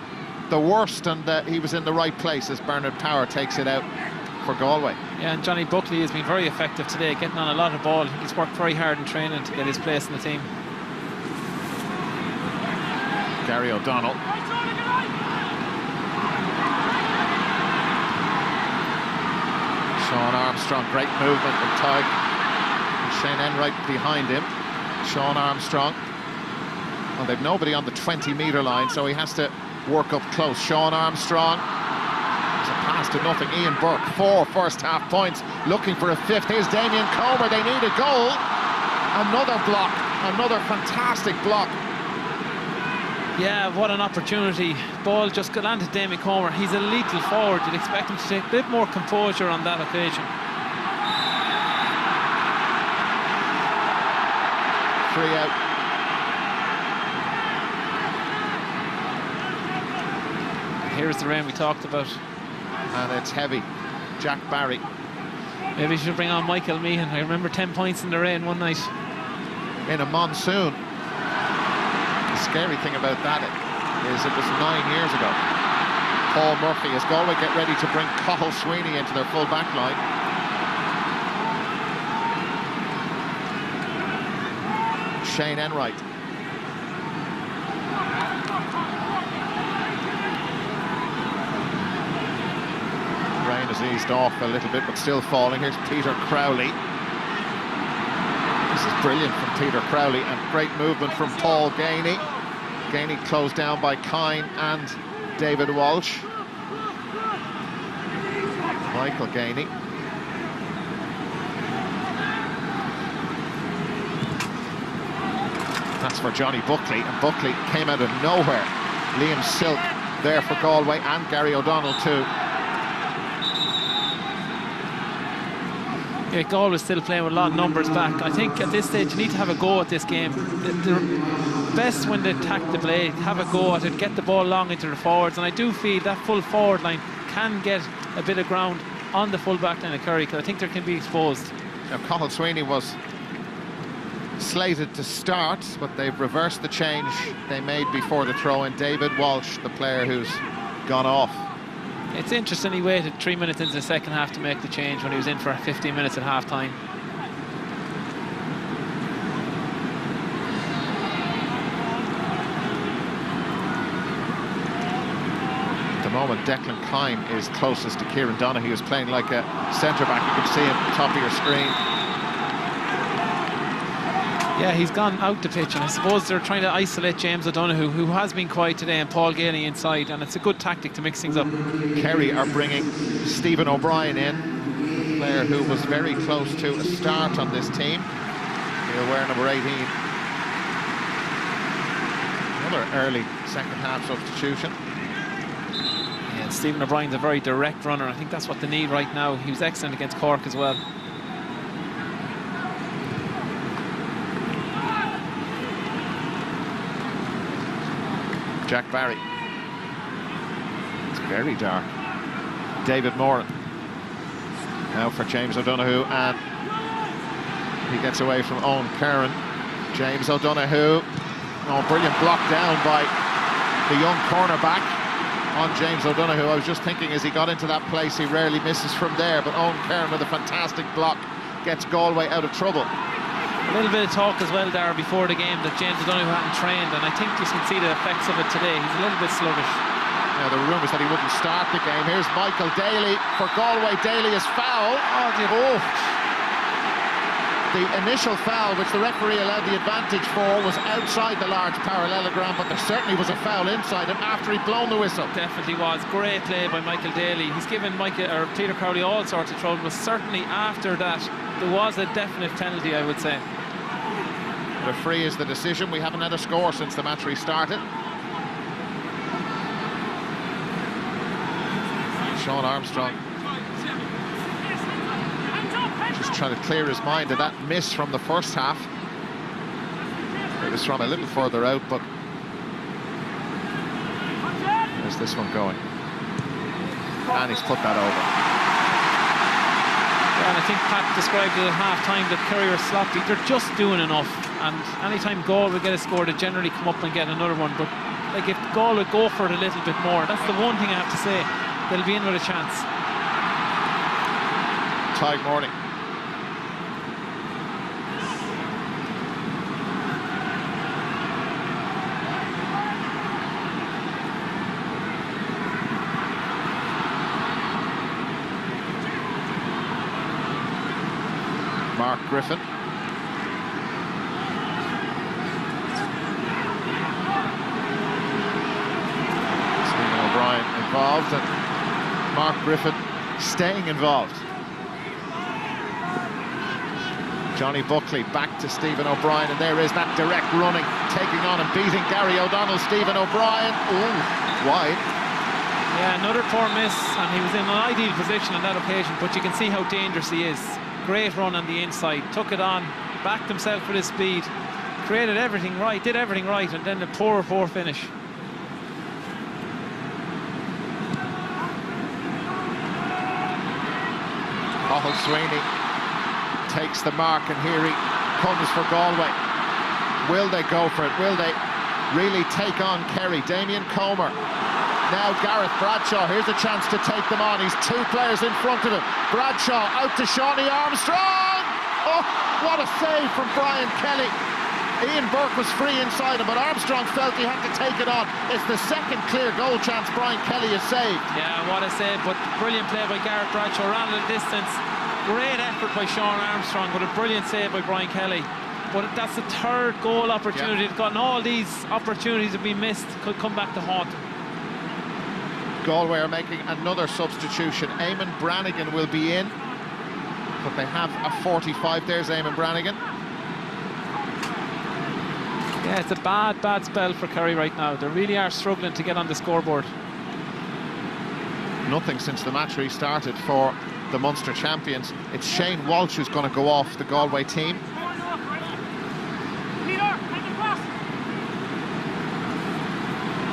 the worst, and he was in the right place as Bernard Power takes it out for Galway. Yeah, and Johnny Buckley has been very effective today, getting on a lot of ball. He's worked very hard in training to get his place in the team. Gary O'Donnell. Sean Armstrong, great movement from Tyke. Shane Enright behind him. Sean Armstrong. Well, they've nobody on the 20-metre line, so he has to work up close. Sean Armstrong. It's a pass to nothing. Ian Burke, 4 first-half points, looking for a 5th. Here's Damien Comer. They need a goal. Another block. Another fantastic block. Yeah, what an opportunity. Ball just got onto Damien Comer. He's a lethal forward. You'd expect him to take a bit more composure on that occasion. Free out. Here's the rain we talked about. And it's heavy. Jack Barry. Maybe you should bring on Michael Meehan. I remember 10 points in the rain one night. In a monsoon. The scary thing about that is it was 9 years ago. Paul Murphy as Galway get ready to bring Cathal Sweeney into their full back line. Shane Enright. Rain has eased off a little bit, but still falling. Here's Peter Crowley. This is brilliant from Peter Crowley, and great movement from Paul Gainey. Gainey closed down by Kine and David Walsh. Michael Gainey. That's for Johnny Buckley, and Buckley came out of nowhere. Liam Silk there for Galway, and Gary O'Donnell too. Yeah, Galway still playing with a lot of numbers back. I think at this stage you need to have a go at this game. The best when they attack the play, have a go at it, get the ball long into the forwards, and I do feel that full forward line can get a bit of ground on the full back line of Kerry, because I think they can be exposed. Now, Cathal Sweeney was slated to start, but they've reversed the change they made before the throw-in. David Walsh, the player who's gone off. It's interesting he waited 3 minutes into the second half to make the change when he was in for 15 minutes at half-time. At the moment, Declan Kine is closest to Kieran Donaghy, who's playing like a centre-back. You can see him at the top of your screen. Yeah, he's gone out the pitch, and I suppose they're trying to isolate James O'Donoghue, who has been quiet today, and Paul Gainey inside, and it's a good tactic to mix things up. Kerry are bringing Stephen O'Brien in, a player who was very close to a start on this team. He'll wear number 18. Another early second half substitution. Yeah, Stephen O'Brien's a very direct runner. I think that's what they need right now. He was excellent against Cork as well. Jack Barry. It's very dark. David Moran. Now for James O'Donoghue, and he gets away from Owen Curran. James O'Donoghue. Oh, brilliant block down by the young cornerback on James O'Donoghue. I was just thinking as he got into that place, he rarely misses from there, but Owen Curran with a fantastic block gets Galway out of trouble. A little bit of talk as well there before the game that James O'Donoghue hadn't trained, and I think you can see the effects of it today. He's a little bit sluggish. Now, there were rumours that he wouldn't start the game. Here's Michael Daly for Galway. Daly is foul. Oh. The initial foul, which the referee allowed the advantage for, was outside the large parallelogram, but there certainly was a foul inside him after he'd blown the whistle. Definitely was. Great play by Michael Daly. He's given Peter Crowley all sorts of trouble, but certainly after that there was a definite penalty, I would say. Referee is the decision. We haven't had a score since the match restarted. Sean Armstrong just trying to clear his mind of that miss from the first half. It was from a little further out, but there's this one going. And he's put that over. And I think Pat described it at half-time that Kerry are sloppy. They're just doing enough, and anytime Galway get a score, they generally come up and get another one. But like, if Galway go for it a little bit more, that's the one thing I have to say, they'll be in with a chance. Tide Morning. Mark Griffin. Stephen O'Brien involved, and Mark Griffin staying involved. Johnny Buckley back to Stephen O'Brien, and there is that direct running, taking on and beating Gary O'Donnell. Stephen O'Brien, ooh, wide. Yeah, another poor miss, and he was in an ideal position on that occasion, but you can see how dangerous he is. Great run on the inside, took it on, backed himself with his speed, created everything right, did everything right, and then the poor finish. Cathal Sweeney takes the mark, and here he comes for Galway. Will they go for it? Will they really take on Kerry? Damien Comer Now Gareth Bradshaw, here's a chance to take them on. He's 2 players in front of him. Bradshaw out to Shawnee Armstrong. Oh, what a save from Brian Kelly. Ian Burke was free inside him, but Armstrong felt he had to take it on. It's the second clear goal chance Brian Kelly has saved. Yeah, what a save, but brilliant play by Gareth Bradshaw. Ran at a distance. Great effort by Sean Armstrong, but a brilliant save by Brian Kelly. But that's the 3rd goal opportunity. They've gotten all these opportunities have been missed, could come back to haunt them. Galway are making another substitution. Eamon Brannigan will be in, but they have a 45. There's Eamon Brannigan. Yeah, it's a bad spell for Kerry right now. They really are struggling to get on the scoreboard. Nothing since the match restarted for the Munster champions. It's Shane Walsh who's going to go off the Galway team.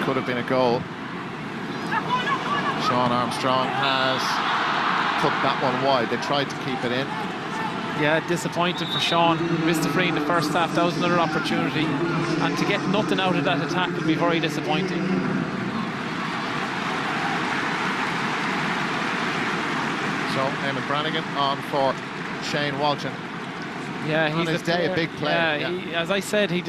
Could have been a goal. Sean Armstrong has put that one wide. They tried to keep it in. Yeah, disappointing for Sean. Missed the free in the first half. That was another opportunity. And to get nothing out of that attack would be very disappointing. So, Eamon Brannigan on for Shane Walsh. Yeah, he's on his day a big player. Yeah, he, as I said, he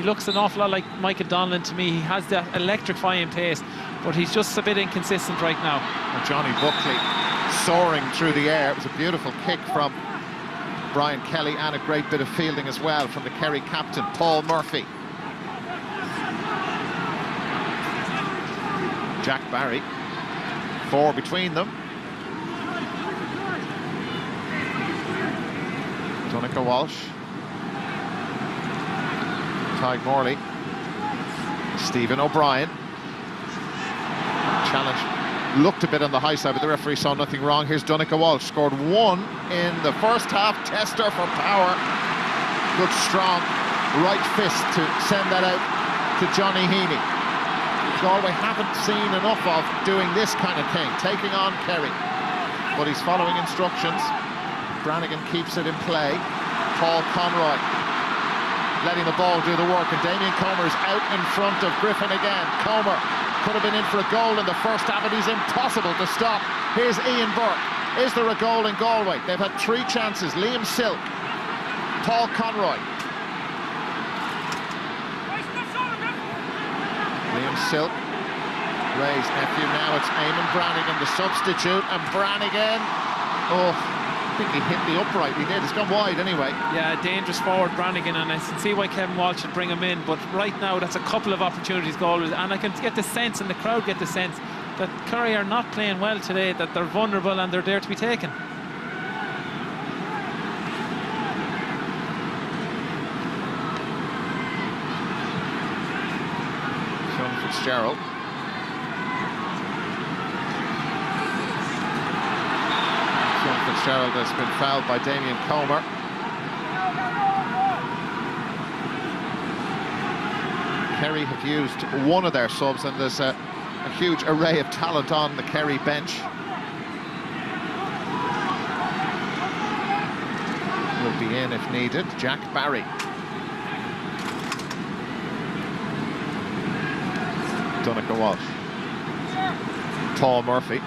looks an awful lot like Michael Donlan to me. He has that electrifying pace, but he's just a bit inconsistent right now. And Johnny Buckley soaring through the air. It was a beautiful kick from Brian Kelly and a great bit of fielding as well from the Kerry captain, Paul Murphy. Jack Barry, 4 between them. Donica Walsh, Tyg Morley, Stephen O'Brien. Challenge looked a bit on the high side, but the referee saw nothing wrong. Here's Donica Walsh, scored 1 in the first half. Tester for power. Good strong right fist to send that out to Johnny Heaney. Galway haven't seen enough of doing this kind of thing, taking on Kerry. But he's following instructions. Brannigan keeps it in play. Paul Conroy letting the ball do the work, and Damien Comer is out in front of Griffin again. Comer could have been in for a goal in the first half, but he's impossible to stop. Here's Ian Burke. Is there a goal in Galway? They've had 3 chances. Liam Silk, Paul Conroy. Liam Silk, Ray's nephew. Now it's Eamon Brannigan, the substitute, and Brannigan, I think he hit the upright. He did. It's gone wide anyway. Yeah, dangerous forward Brannigan, and I can see why Kevin Walsh should bring him in, but right now that's a couple of opportunities Galway, and I can get the sense, and the crowd get the sense, that Kerry are not playing well today, that they're vulnerable and they're there to be taken. Sean Fitzgerald. Fitzgerald has been fouled by Damien Comer. Kerry have used 1 of their subs, and there's a huge array of talent on the Kerry bench. Will be in if needed. Jack Barry. Donica Walsh. Paul Murphy.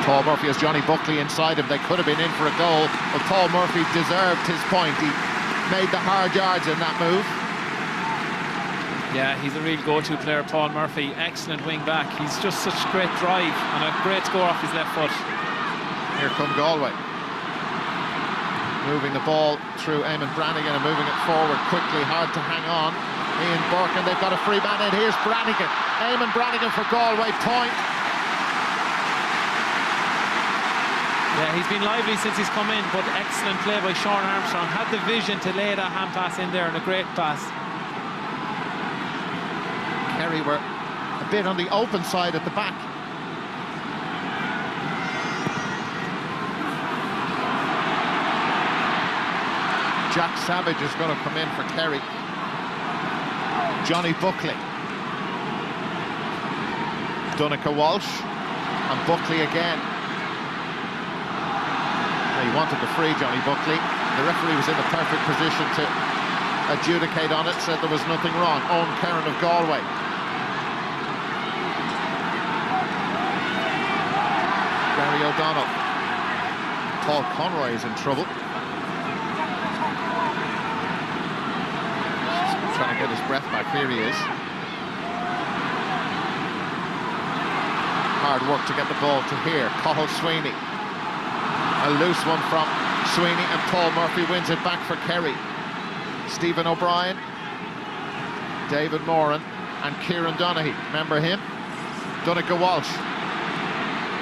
Paul Murphy has Johnny Buckley inside him. They could have been in for a goal, but Paul Murphy deserved his point. He made the hard yards in that move. Yeah, he's a real go-to player, Paul Murphy. Excellent wing back. He's just such great drive and a great score off his left foot. Here come Galway. Moving the ball through Eamon Brannigan and moving it forward quickly. Hard to hang on. Ian Burke, and they've got a free man in. Here's Brannigan. Eamon Brannigan for Galway, point. Yeah, he's been lively since he's come in, but excellent play by Sean Armstrong. Had the vision to lay that hand pass in there, and a great pass. Kerry were a bit on the open side at the back. Jack Savage is going to come in for Kerry. Johnny Buckley. Donica Walsh. And Buckley again. He wanted the free, Johnny Buckley. The referee was in the perfect position to adjudicate on it said there was nothing wrong. Owen Kerrin of Galway. Gary O'Donnell. Paul Conroy is in trouble. Just trying to get his breath back. Here he is. Hard work to get the ball to here. Cathal Sweeney. A loose one from Sweeney, and Paul Murphy wins it back for Kerry. Stephen O'Brien, David Moran and Kieran Donaghy. Remember him? Donegal Walsh.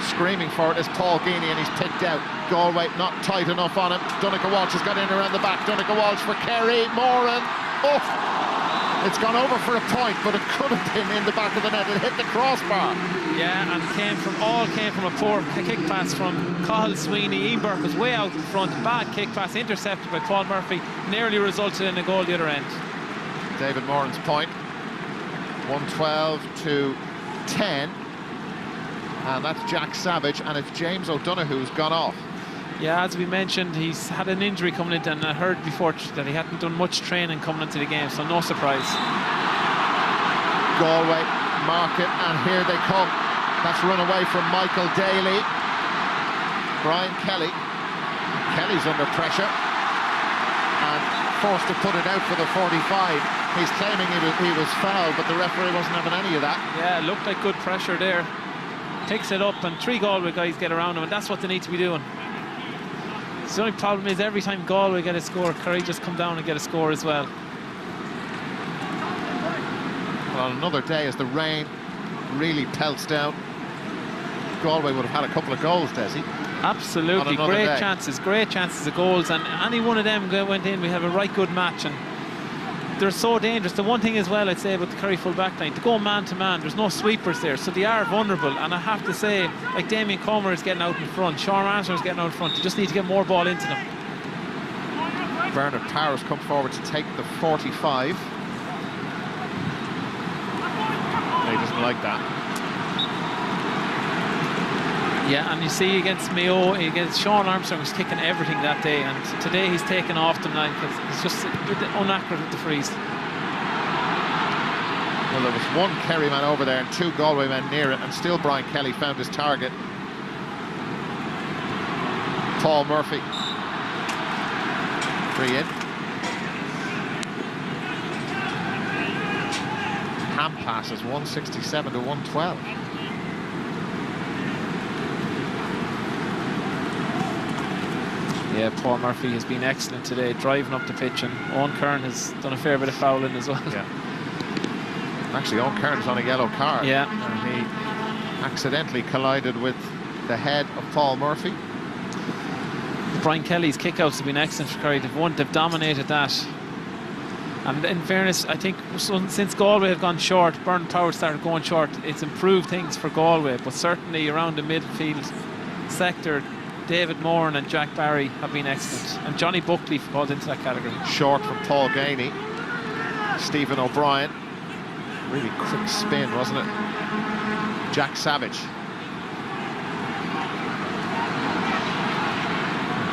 Screaming for it is Paul Geaney, and he's picked out. Galway not tight enough on him. Donegal Walsh has got in around the back. Donegal Walsh for Kerry. Moran. Oh! It's gone over for a point, but it could have been in the back of the net. It hit the crossbar. Yeah, and came from a poor kick pass from Cathal Sweeney. Ian Burke was way out in front. Bad kick pass intercepted by Paul Murphy. Nearly resulted in a goal the other end. David Moran's point. 112-10. And that's Jack Savage, and it's James O'Donoghue who's gone off. Yeah, as we mentioned, he's had an injury coming in, and I heard before that he hadn't done much training coming into the game, so no surprise. Galway mark it, and here they come. That's run away from Michael Daly. Brian Kelly. Kelly's under pressure and forced to put it out for the 45. He's claiming he was fouled, but the referee wasn't having any of that. Yeah, it looked like good pressure there. Picks it up, and 3 Galway guys get around him, and that's what they need to be doing. The only problem is every time Galway get a score, Kerry just come down and get a score as well. Well, on another day, as the rain really pelts down, Galway would have had a couple of goals, Desi. Absolutely, great chances of goals, and any one of them went in, we have a right good match, and they're so dangerous. The one thing as well I'd say about the Kerry full back line, to go man to man, there's no sweepers there, so they are vulnerable, and I have to say, like Damien Comer is getting out in front, Sean Armstrong is getting out in front, you just need to get more ball into them. Bernard Powers come forward to take the 45. He doesn't like that. Yeah, and you see against Mayo, against Sean Armstrong was kicking everything that day, and today he's taken off them now because he's just unaccurate with the freeze. Well, there was one Kerry man over there and 2 Galway men near it, and still Brian Kelly found his target. Paul Murphy. Free in. Hand passes 167 to 112. Yeah, Paul Murphy has been excellent today, driving up the pitch, and Owen Kerrin has done a fair bit of fouling as well. Yeah. Actually, Owen Kerrin is on a yellow card. Yeah. And he accidentally collided with the head of Paul Murphy. Brian Kelly's kickouts have been excellent for Kerry. They've dominated that. And in fairness, I think since Galway have gone short, Bernard Powers started going short, it's improved things for Galway, but certainly around the midfield sector, David Moran and Jack Barry have been excellent, and Johnny Buckley falls into that category. Short from Paul Geaney. Stephen O'Brien. Really quick spin, wasn't it? Jack Savage.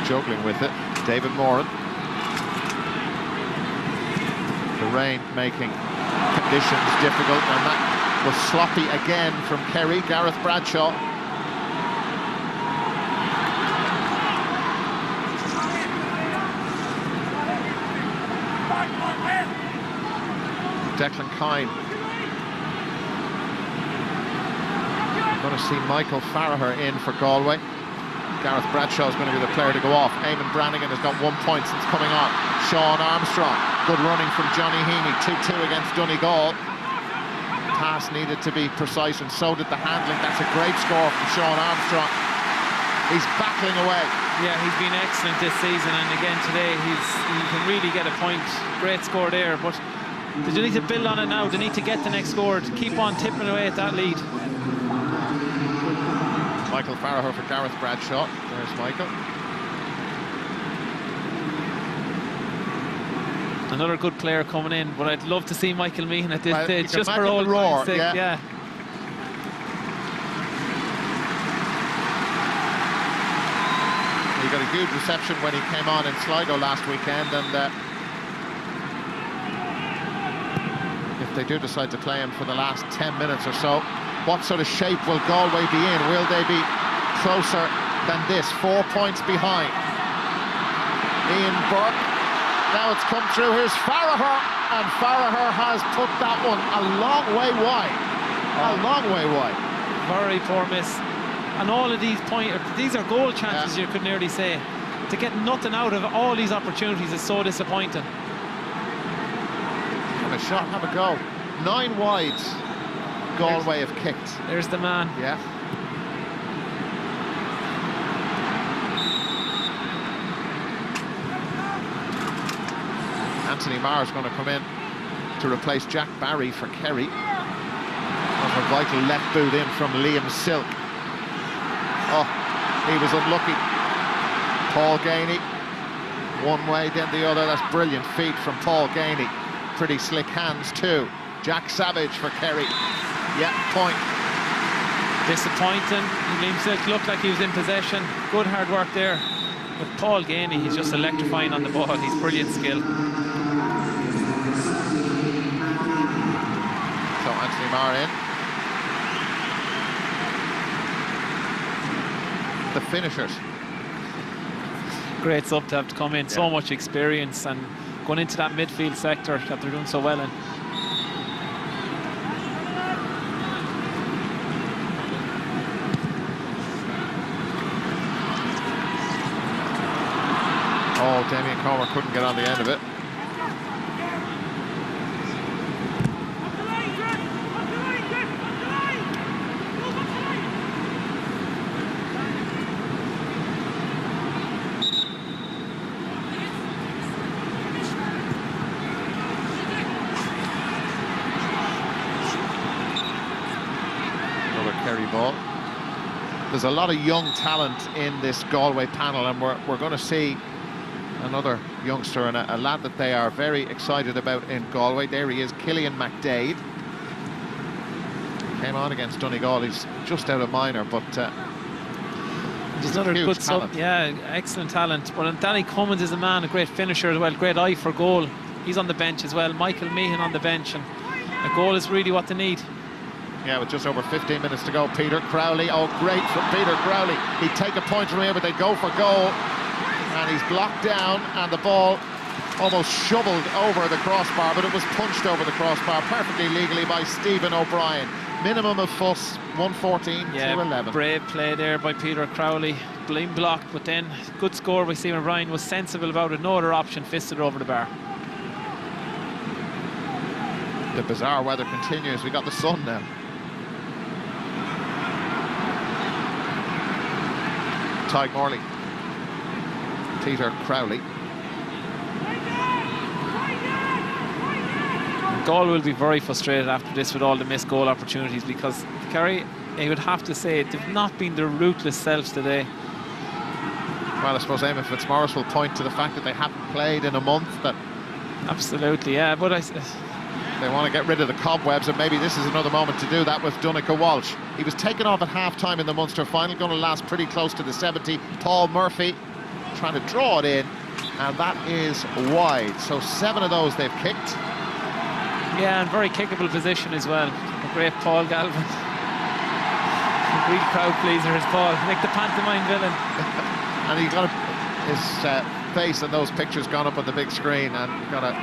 Juggling with it. David Moran. The rain making conditions difficult, and that was sloppy again from Kerry. Gareth Bradshaw. Declan Kine. We're going to see Michael Farragher in for Galway. Gareth Bradshaw is going to be the player to go off. Eamon Brannigan has got 1 point since coming on. Sean Armstrong. Good running from Johnny Heaney. 2-2 against Donegal. Pass needed to be precise, and so did the handling. That's a great score from Sean Armstrong. He's battling away. Yeah, he's been excellent this season, and again today he can really get a point. Great score there, but they need to build on it now. They need to get the next score to keep on tipping away at that lead. Michael Farragher for Gareth Bradshaw. There's Michael. Another good player coming in, but I'd love to see Michael Meehan at this stage, just for old time's sake. Yeah. He got a good reception when he came on in Sligo last weekend, and if they do decide to play him for the last 10 minutes or so. What sort of shape will Galway be in? Will they be closer than this? 4 points behind. Ian Burke. Now it's come through. Here's Farragher, and Farragher has put that one a long way wide. A long way wide. Very poor miss. And all of these are goal chances, you could nearly say. To get nothing out of all these opportunities is so disappointing. Have a shot, have a go. 9 wides Galway have kicked. There's the man. Yeah. Anthony Marr is going to come in to replace Jack Barry for Kerry. A vital left boot in from Liam Silk. Oh, he was unlucky. Paul Gainey, one way then the other. That's brilliant feet from Paul Gainey. Pretty slick hands too. Jack Savage for Kerry. Yeah, point. Disappointing. Liam Silk looked like he was in possession. Good hard work there. But Paul Gainey, he's just electrifying on the ball. He's brilliant skill. So Anthony Marr in. The finishers. Great sub to have to come in. So much experience and going into that midfield sector that they're doing so well in. Oh, Damien Comer couldn't get on the end of it. Kerry ball. There's a lot of young talent in this Galway panel, and we're going to see another youngster and a lad that they are very excited about in Galway. There he is, Killian McDade. Came on against Donegal. He's just out of minor, but he's another good sub. Yeah, excellent talent. But Danny Cummins is a man, a great finisher as well, great eye for goal. He's on the bench as well. Michael Meehan on the bench, and a goal is really what they need. Yeah, with just over 15 minutes to go, Peter Crowley. Oh, great from Peter Crowley. He'd take a point from here, but they go for goal. And he's blocked down, and the ball almost shoveled over the crossbar, but it was punched over the crossbar perfectly legally by Stephen O'Brien. Minimum of fuss, 114 to 11. Brave play there by Peter Crowley. Blind block, but then good score by Stephen O'Brien. Was sensible about it. No other option, fisted over the bar. The bizarre weather continues. We got the sun now. Tyke Morley. Peter Crowley. Galway will be very frustrated after this with all the missed goal opportunities, because Kerry, I would have to say, they've not been their ruthless selves today. Well, I suppose Eamon Fitzmaurice will point to the fact that they haven't played in a month. That absolutely, yeah, but they want to get rid of the cobwebs, and maybe this is another moment to do that with Donncha Walsh. He was taken off at half-time in the Munster final, going to last pretty close to the 70. Paul Murphy trying to draw it in, and that is wide. So 7 of those they've kicked. Yeah, and very kickable position as well. The great Paul Galvin. Real crowd pleaser is Paul, like the pantomime villain. And he got his face and those pictures gone up on the big screen, and got a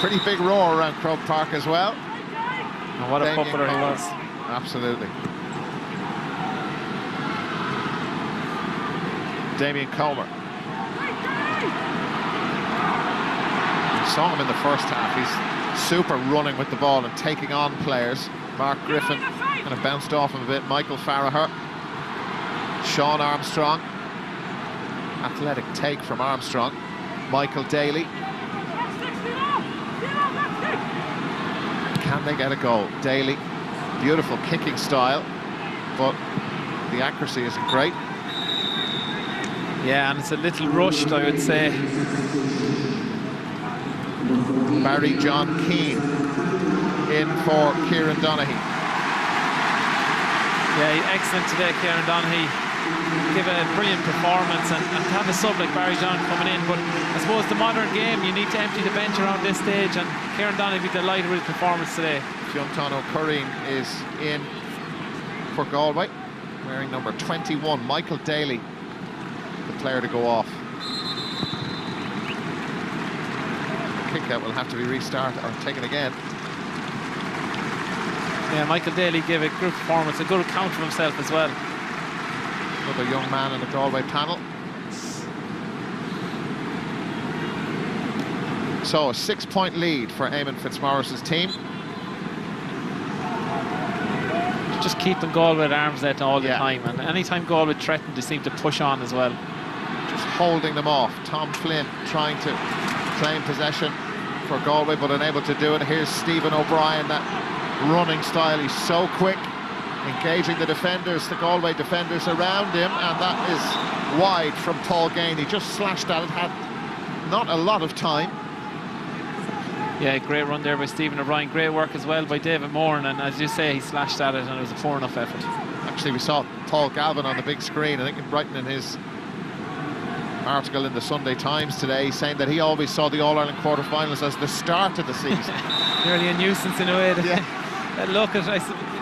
pretty big roar around Croke Park as well. And what a footballer he was. Absolutely. Damien Comer. We saw him in the first half. He's super running with the ball and taking on players. Mark Griffin kind of bounced off him a bit. Michael Farragher. Sean Armstrong. Athletic take from Armstrong. Michael Daly. Can they get a goal? Daly, beautiful kicking style, but the accuracy isn't great. Yeah, and it's a little rushed, I would say. Barry John Keane in for Kieran Donaghy. Yeah, excellent today, Kieran Donaghy. give a brilliant performance and have a sub like Barry John coming in. But I suppose the modern game, you need to empty the bench around this stage, and Kieran Donnelly will be delighted with his performance today. Fionn O'Curreen is in for Galway, wearing number 21. Michael Daly, the player to go off. The kick out will have to be restarted or taken again. Yeah, Michael Daly gave a good performance, a good account of himself as well. Another young man in the Galway panel. So a 6-point lead for Eamon Fitzmaurice's team. Just keeping Galway at arm's length all the time, and anytime Galway threatened, they seem to push on as well. Just holding them off. Tom Flynn trying to claim possession for Galway, but unable to do it. Here's Stephen O'Brien, that running style. He's so quick, engaging the defenders, the Galway defenders around him, and that is wide from Paul Gain. He just slashed at it, had not a lot of time. Yeah, great run there by Stephen O'Brien. Great work as well by David Moran, and as you say, he slashed at it and it was a poor enough effort. Actually, we saw Paul Galvin on the big screen, I think in Brighton, in his article in the Sunday Times today, saying that he always saw the All-Ireland quarter-finals as the start of the season. Nearly a nuisance in a way. Look,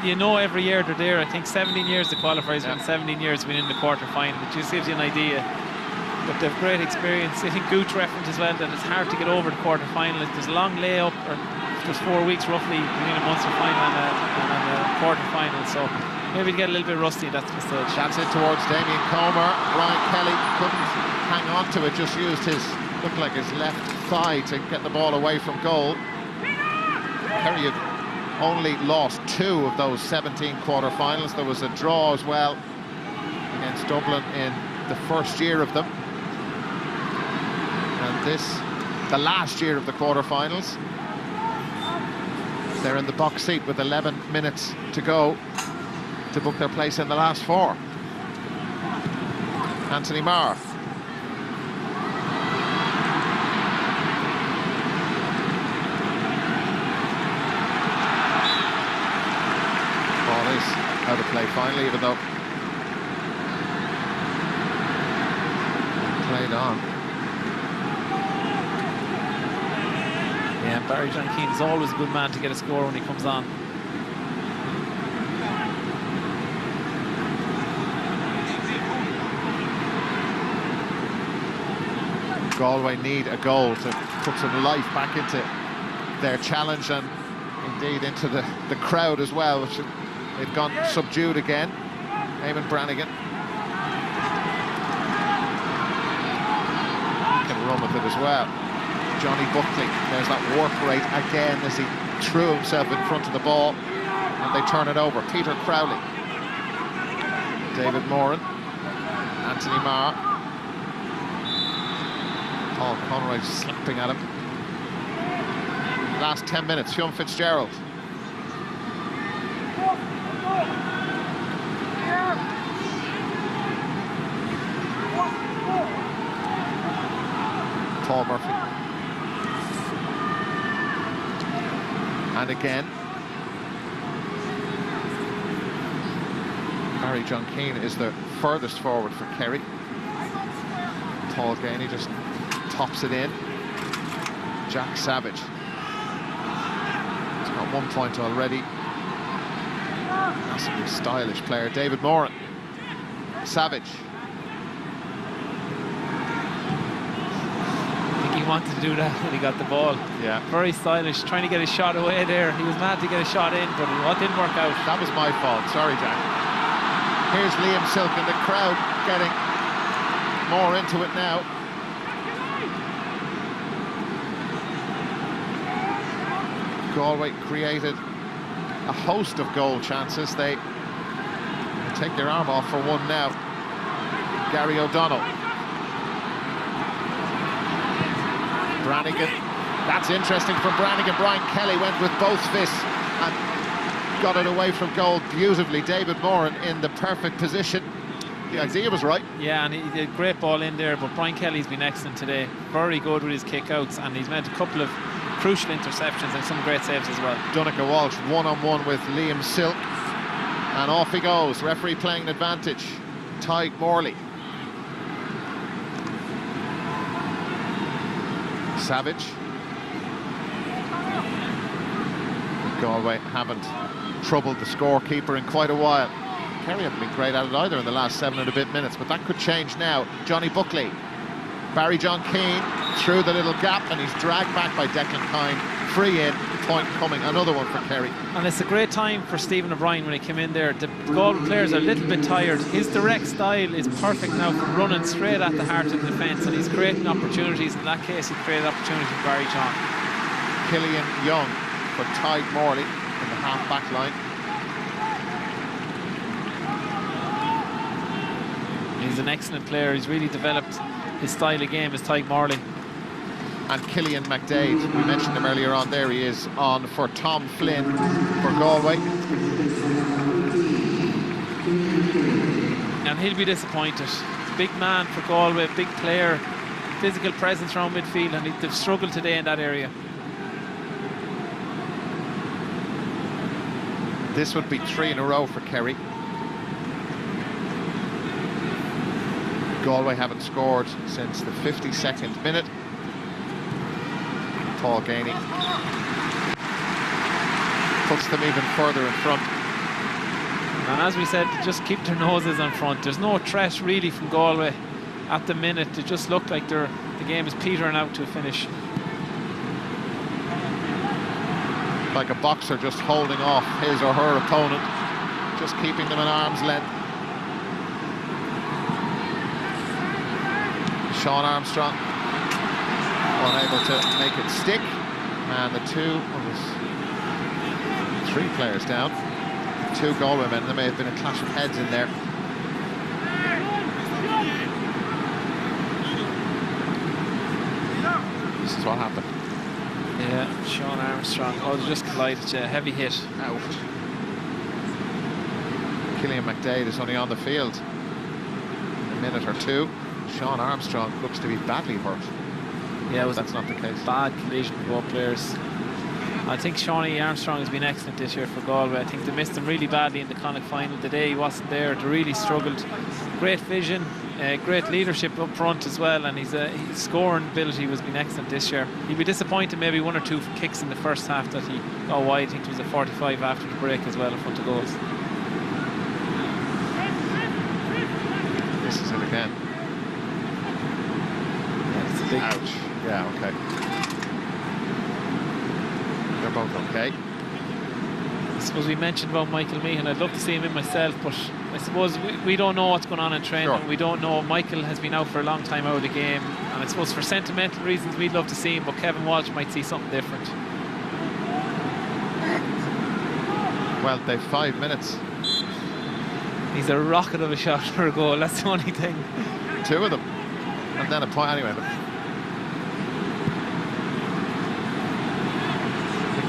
you know, every year they're there. I think 17 years the qualifiers, and 17 years been in the quarter-final. It just gives you an idea. But they've great experience. I think Gooch referenced as well that it's hard to get over the quarter-final. There's a long layup, or there's 4 weeks roughly between a Munster final and a quarter-final. So maybe get a little bit rusty at that stage. That's it towards Damien Comer. Ryan Kelly couldn't hang on to it, just used his, looked like his left thigh to get the ball away from goal. Kerry had only lost 2 of those 17 quarter-finals. There was a draw as well against Dublin in the first year of them. And this, the last year of the quarter-finals. They're in the box seat with 11 minutes to go to book their place in the last 4. Anthony Marr. Ball is out of play finally, even though played on. Yeah, Barry John Keane is always a good man to get a score when he comes on. Galway need a goal to put some life back into their challenge, and indeed into the crowd as well, which they've gone subdued again. Eamon Brannigan can run with it as well. Johnny Buckley, there's that work rate again as he threw himself in front of the ball, and they turn it over. Peter Crowley, David Moran, Anthony Marr, Paul Conroy slapping at him. Last 10 minutes, Fionn Fitzgerald. Paul Murphy. And again, Barry John Keane is the furthest forward for Kerry. Paul Gainey just tops it in. Jack Savage. He's got 1 point already. Massively stylish player. David Moran. Savage. He wanted to do that when he got the ball. Yeah. Very stylish, trying to get a shot away there. He was mad to get a shot in, but it didn't work out. That was my fault. Sorry, Jack. Here's Liam Silk and the crowd getting more into it now. Galway created a host of goal chances. They take their arm off for one now. Gary O'Donnell. Brannigan, that's interesting from Brannigan. Brian Kelly went with both fists and got it away from goal beautifully. David Moran in the perfect position. The idea was right. Yeah, and he did a great ball in there, but Brian Kelly's been excellent today. Very good with his kick-outs, and he's made a couple of crucial interceptions and some great saves as well. Donncha Walsh one-on-one with Liam Silk, and off he goes. Referee playing an advantage. Tadhg Morley. Savage. Galway haven't troubled the scorekeeper in quite a while. Kerry haven't been great at it either in the last 7 and a bit minutes, but that could change now. Johnny Buckley. Barry John Keane through the little gap, and he's dragged back by Declan Kine. Free in, point coming, another one for Kerry. And it's a great time for Stephen O'Brien when he came in there. The Galway players are a little bit tired. His direct style is perfect now for running straight at the heart of the defence, and he's creating opportunities. In that case, he created opportunity for Barry John. Killian Young for Tadhg Morley in the half-back line. He's an excellent player. He's really developed his style of game, as Tadhg Morley. And Killian McDade, we mentioned him earlier on, there he is on for Tom Flynn for Galway. And he'll be disappointed. Big man for Galway, big player, physical presence around midfield, and they've struggled today in that area. This would be 3 in a row for Kerry. Galway haven't scored since the 52nd minute. Paul Gainey puts them even further in front. And as we said, just keep their noses in front. There's no threat really from Galway at the minute. It just looked like the game is petering out to a finish. Like a boxer just holding off his or her opponent, just keeping them at arm's length. Sean Armstrong unable to make it stick, and the 3 players down. 2 Galway men. There may have been a clash of heads in there. This is what happened. Yeah, Sean Armstrong. Oh, they just collided. Yeah, heavy hit. Out. Killian McDade is only on the field in a minute or 2. Sean Armstrong looks to be badly hurt. Yeah, it was that's not the case. Bad collision for both players. I think Shawnee Armstrong has been excellent this year for Galway. I think they missed him really badly in the Connacht final today. He wasn't there. They really struggled. Great vision, great leadership up front as well, and his scoring ability has been excellent this year. He'll be disappointed maybe 1 or 2 kicks in the first half that he got wide. I think there was a 45 after the break as well in front of goals. This is it again. Yeah, it's a big... Ouch. Yeah, okay. They're both okay. I suppose we mentioned about Michael Meehan. I'd love to see him in myself, but I suppose we don't know what's going on in training. Sure. We don't know. Michael has been out for a long time out of the game, and I suppose for sentimental reasons we'd love to see him, but Kevin Walsh might see something different. Well, they've 5 minutes. He's a rocket of a shot for a goal. That's the only thing. 2 of them, and then a point anyway.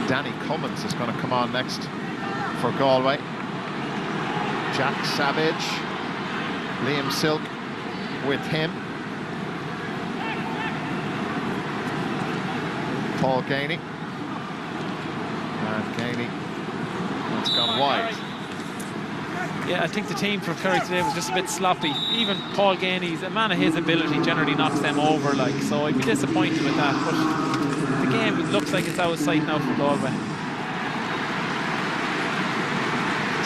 Danny Cummins is going to come on next for Galway. Jack Savage, Liam Silk with him. Paul Gainey. And Gainey, it's gone wide. Yeah, I think the team for Kerry today was just a bit sloppy. Even Paul Gainey's a man of his ability generally knocks them over, like, so I'd be disappointed with that. But the game looks like it's out of sight now for Galway.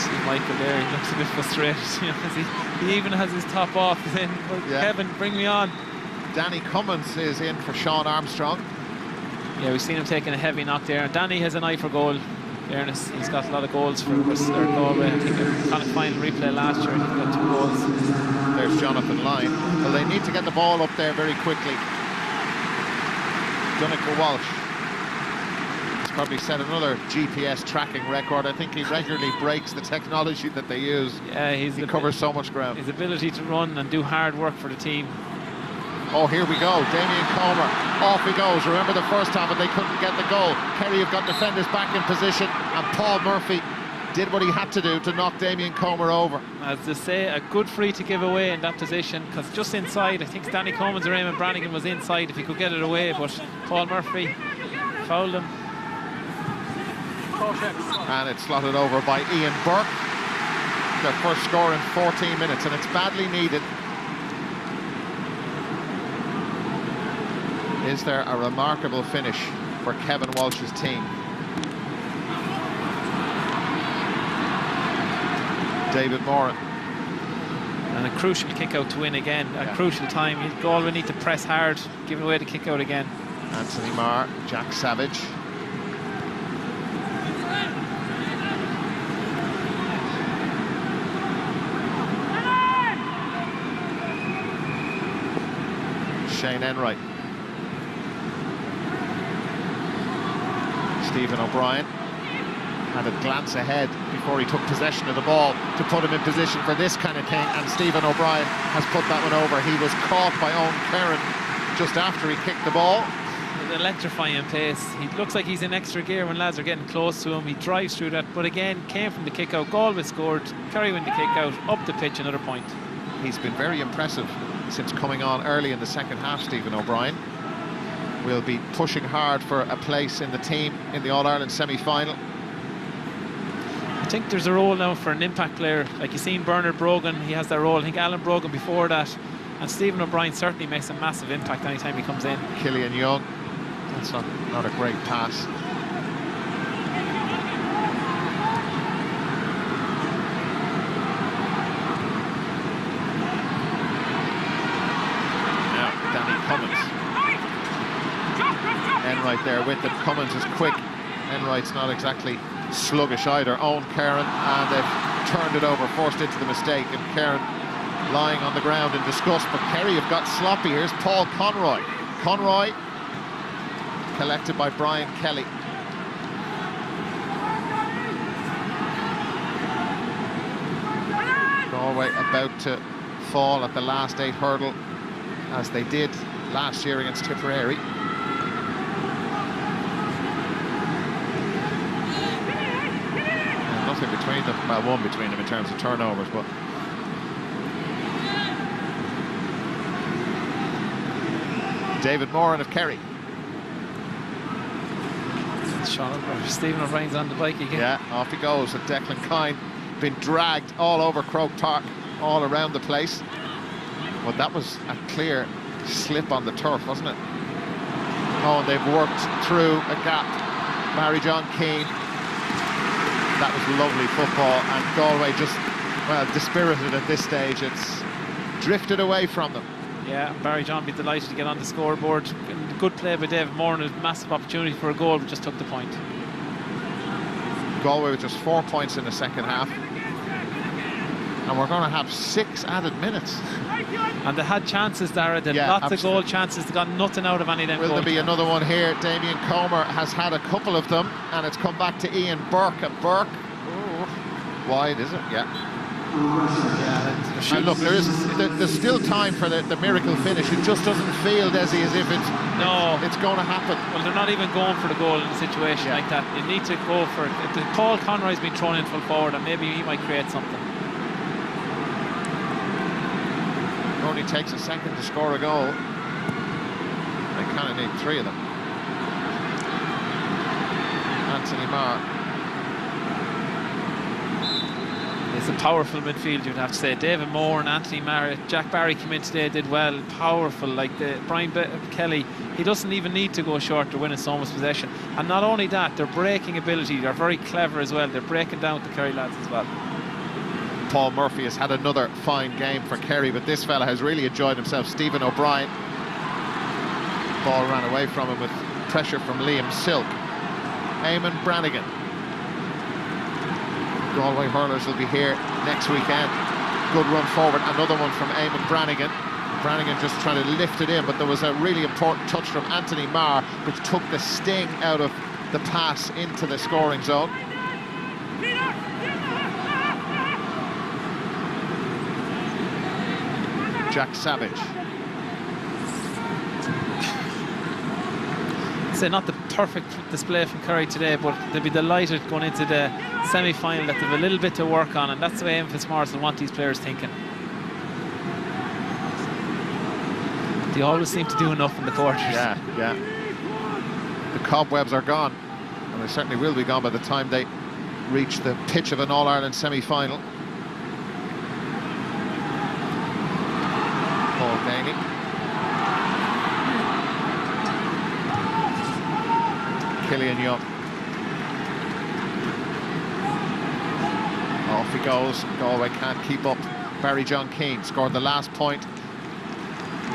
See Michael there, he looks a bit frustrated, you know, as he even has his top off. Then, yeah. Kevin, bring me on. Danny Cummins is in for Sean Armstrong. Yeah, we've seen him taking a heavy knock there. Danny has an eye for goal. Fairness, he's got a lot of goals for Galway. I think a kind of final replay last year, he got 2 goals. There's Jonathan Lyne. Well, they need to get the ball up there very quickly. Donegal Walsh has probably set another GPS tracking record. I think he regularly breaks the technology that they use. Yeah, he covers so much ground. His ability to run and do hard work for the team. Oh, here we go. Damien Comer, off he goes. Remember the first time, but they couldn't get the goal. Kerry have got defenders back in position, and Paul Murphy did what he had to do to knock Damien Comer over. As they say, a good free to give away in that position, because just inside, I think Danny Cummins or Eamon Brannigan was inside if he could get it away, but Paul Murphy fouled him. And it's slotted over by Ian Burke. their first score in 14 minutes, and it's badly needed. Is there a remarkable finish for Kevin Walsh's team? David Moran. And a crucial kick out to win again, a crucial time. Galway need to press hard, giving away the kick out again. Anthony Marr, Jack Savage. Shane Enright. Stephen O'Brien had a glance ahead before he took possession of the ball to put him in position for this kind of thing, and Stephen O'Brien has put that one over. He was caught by Owen Kerry just after he kicked the ball. An electrifying pace. He looks like he's in extra gear when lads are getting close to him. He drives through that, but again, came from the kick out. Galway scored, Kerry win the kick out, up the pitch, another point. He's been very impressive since coming on early in the second half, Stephen O'Brien. Will be pushing hard for a place in the team in the All-Ireland semi-final. I think there's a role now for an impact player. Like you've seen Bernard Brogan, he has that role. I think Alan Brogan before that. And Stephen O'Brien certainly makes a massive impact anytime he comes in. Killian Young, that's not a great pass. Now, Danny Cummins. Enright there with it. Cummins is quick. Enright's not exactly sluggish either. Owen Kerrin, and they've turned it over, forced into the mistake, and Kerrin lying on the ground in disgust. But Kerry have got sloppy. Here's Paul Conroy. Conroy collected by Brian Kelly. Galway about to fall at the last 8 hurdle, as they did last year against Tipperary. Nothing between them, well, one between them in terms of turnovers, but David Moran of Kerry. Stephen O'Brien's on the bike again. Yeah, off he goes. And Declan Kine been dragged all over Croke Park, all around the place. Well, that was a clear slip on the turf, wasn't it? Oh, and they've worked through a gap. Barry John Keane. That was lovely football, and Galway just, well, dispirited at this stage. It's drifted away from them. Yeah, Barry John be delighted to get on the scoreboard. Good play by David Moran, a massive opportunity for a goal, but just took the point. Galway with just 4 points in the second half, and we're going to have 6 added minutes. And they had chances, Dara. They had lots of goal chances. They got nothing out of any of them. Will there be another one here? Damien Comer has had a couple of them, and it's come back to Ian Burke. And Burke, wide, is it? Yeah. And look, there's still time for the miracle finish. It just doesn't feel, Desi, as if it's going to happen. Well, they're not even going for the goal in a situation like that. You need to go for it. If Paul Conroy's been thrown in full forward, and maybe he might create something. Only takes a second to score a goal. They kind of need 3 of them. Anthony Marr. It's a powerful midfield, you'd have to say. David Moore and Anthony Marr. Jack Barry came in today, did well. Powerful, like Brian Kelly. He doesn't even need to go short to win his almost possession. And not only that, their breaking ability, they're very clever as well. They're breaking down the Kerry lads as well. Paul Murphy has had another fine game for Kerry, but this fella has really enjoyed himself. Stephen O'Brien. Ball ran away from him with pressure from Liam Silk. Eamon Brannigan. Galway hurlers will be here next weekend. Good run forward. Another one from Eamon Brannigan. Brannigan just trying to lift it in, but there was a really important touch from Anthony Marr, which took the sting out of the pass into the scoring zone. Jack Savage. Say not the perfect display from Kerry today, but they'll be delighted going into the semi-final that they have a little bit to work on, and that's the way Eamon Fitzmaurice will want these players thinking. They always seem to do enough in the quarters. Yeah. The cobwebs are gone, and they certainly will be gone by the time they reach the pitch of an All-Ireland semi-final. Daly. Killian Young. Off he goes. Galway can't keep up. Barry John Keane scored the last point,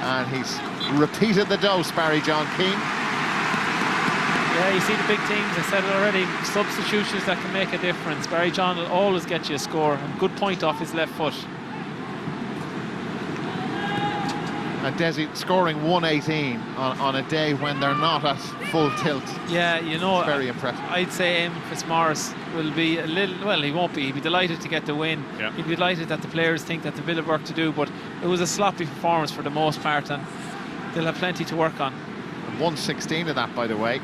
and he's repeated the dose, Barry John Keane. Yeah, you see the big teams, I said it already, substitutions that can make a difference. Barry John will always get you a score, and good point off his left foot. And Desi scoring 118 on a day when they're not at full tilt. Yeah, you know, it's very impressive. I'd say Fitzmaurice will be a little, well, he won't be. He'll be delighted to get the win. Yeah. He'll be delighted that the players think that there's a bit of work to do, but it was a sloppy performance for the most part, and they'll have plenty to work on. And 116 of that, by the way,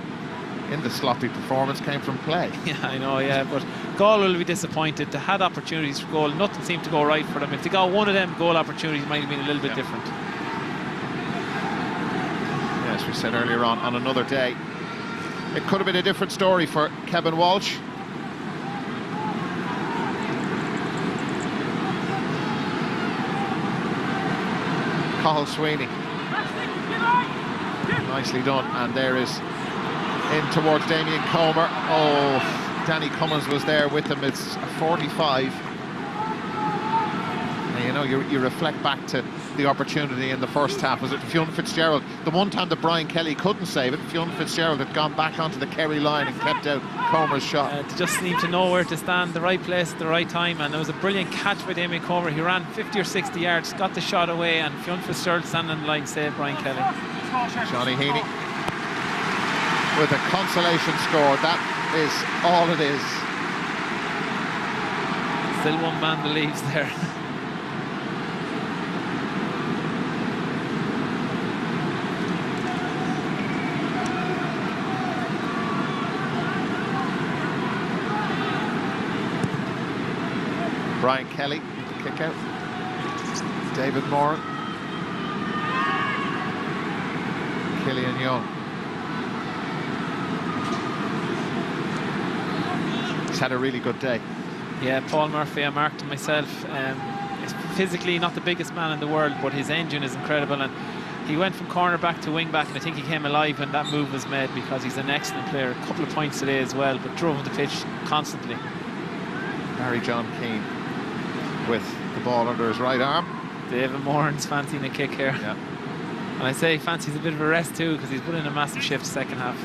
in the sloppy performance, came from play. Yeah, I know, yeah, but Galway will be disappointed. They had opportunities for goal, nothing seemed to go right for them. If they got one of them goal opportunities, it might have been a little bit different. As we said earlier on another day, it could have been a different story for Kevin Walsh. Cathal Sweeney, nicely done, and there is in towards Damien Comer. Oh, Danny Cummins was there with him. It's a 45. And you know, you reflect back to the opportunity in the first half. Was it Fionn Fitzgerald? The one time that Brian Kelly couldn't save it, Fionn Fitzgerald had gone back onto the Kerry line and kept out Comer's shot. They just seemed to know where to stand, the right place at the right time, and there was a brilliant catch by Damien Comer. He ran 50 or 60 yards, got the shot away, and Fionn Fitzgerald standing on the line saved Brian Kelly. Johnny Heaney with a consolation score. That is all it is. Still one man believes there. Brian Kelly, kick out. David Moran. Killian Young. He's had a really good day. Yeah, Paul Murphy, I marked him myself. He's physically not the biggest man in the world, but his engine is incredible, and he went from corner back to wing back, and I think he came alive when that move was made, because he's an excellent player. A couple of points today as well, but drove the pitch constantly. Barry John Keane with the ball under his right arm. David Moran's fancying a kick here. Yeah. And I say he fancies a bit of a rest too, because he's put in a massive shift second half.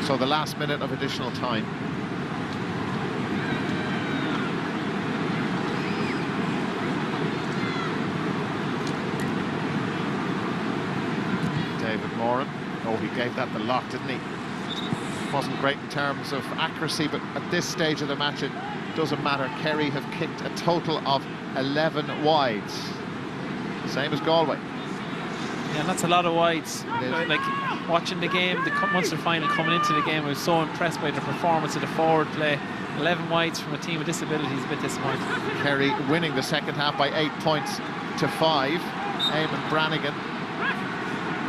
So the last minute of additional time. David Moran. Oh, he gave that the lock, didn't he? Wasn't great in terms of accuracy, but at this stage of the match it doesn't matter. Kerry have kicked a total of 11 wides. Same as Galway. Yeah, and that's a lot of wides. Like watching the game, the Munster final coming into the game, I was so impressed by the performance of the forward play. 11 wides from a team with disabilities, a bit disappointing. Kerry winning the second half by 8 points to 5. Eamon Brannigan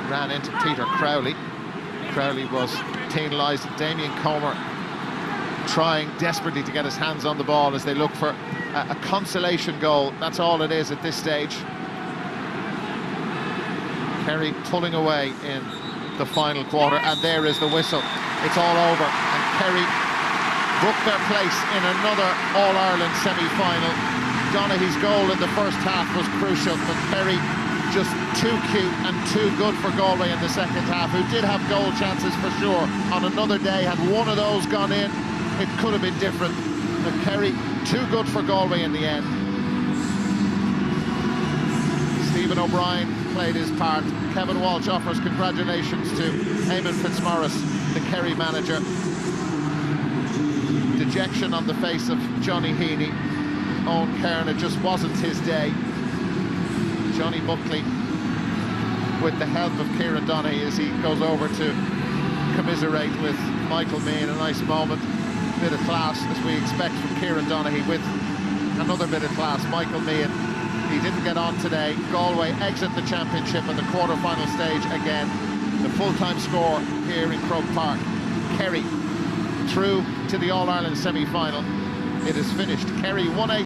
ran into Peter Crowley. Crowley was penalised. Damien Comer trying desperately to get his hands on the ball as they look for a consolation goal. That's all it is at this stage. Kerry pulling away in the final quarter, and there is the whistle. It's all over, and Kerry booked their place in another All-Ireland semi-final. Donaghy's goal in the first half was crucial, but Kerry just too cute and too good for Galway in the second half, who did have goal chances for sure. On another day, had one of those gone in, it could have been different. But Kerry, too good for Galway in the end. Stephen O'Brien played his part. Kevin Walsh offers congratulations to Eamon Fitzmaurice, the Kerry manager. Dejection on the face of Johnny Heaney. Owen Cairn, it just wasn't his day. Johnny Buckley with the help of Kieran Donaghy as he goes over to commiserate with Michael Meehan. A nice moment, bit of class as we expect from Kieran Donaghy, with another bit of class. Michael Meehan, He didn't get on today. Galway exit the championship in the quarter-final stage again. The full-time score here in Croke Park. Kerry through to the All-Ireland semi-final. It is finished. Kerry 1-8.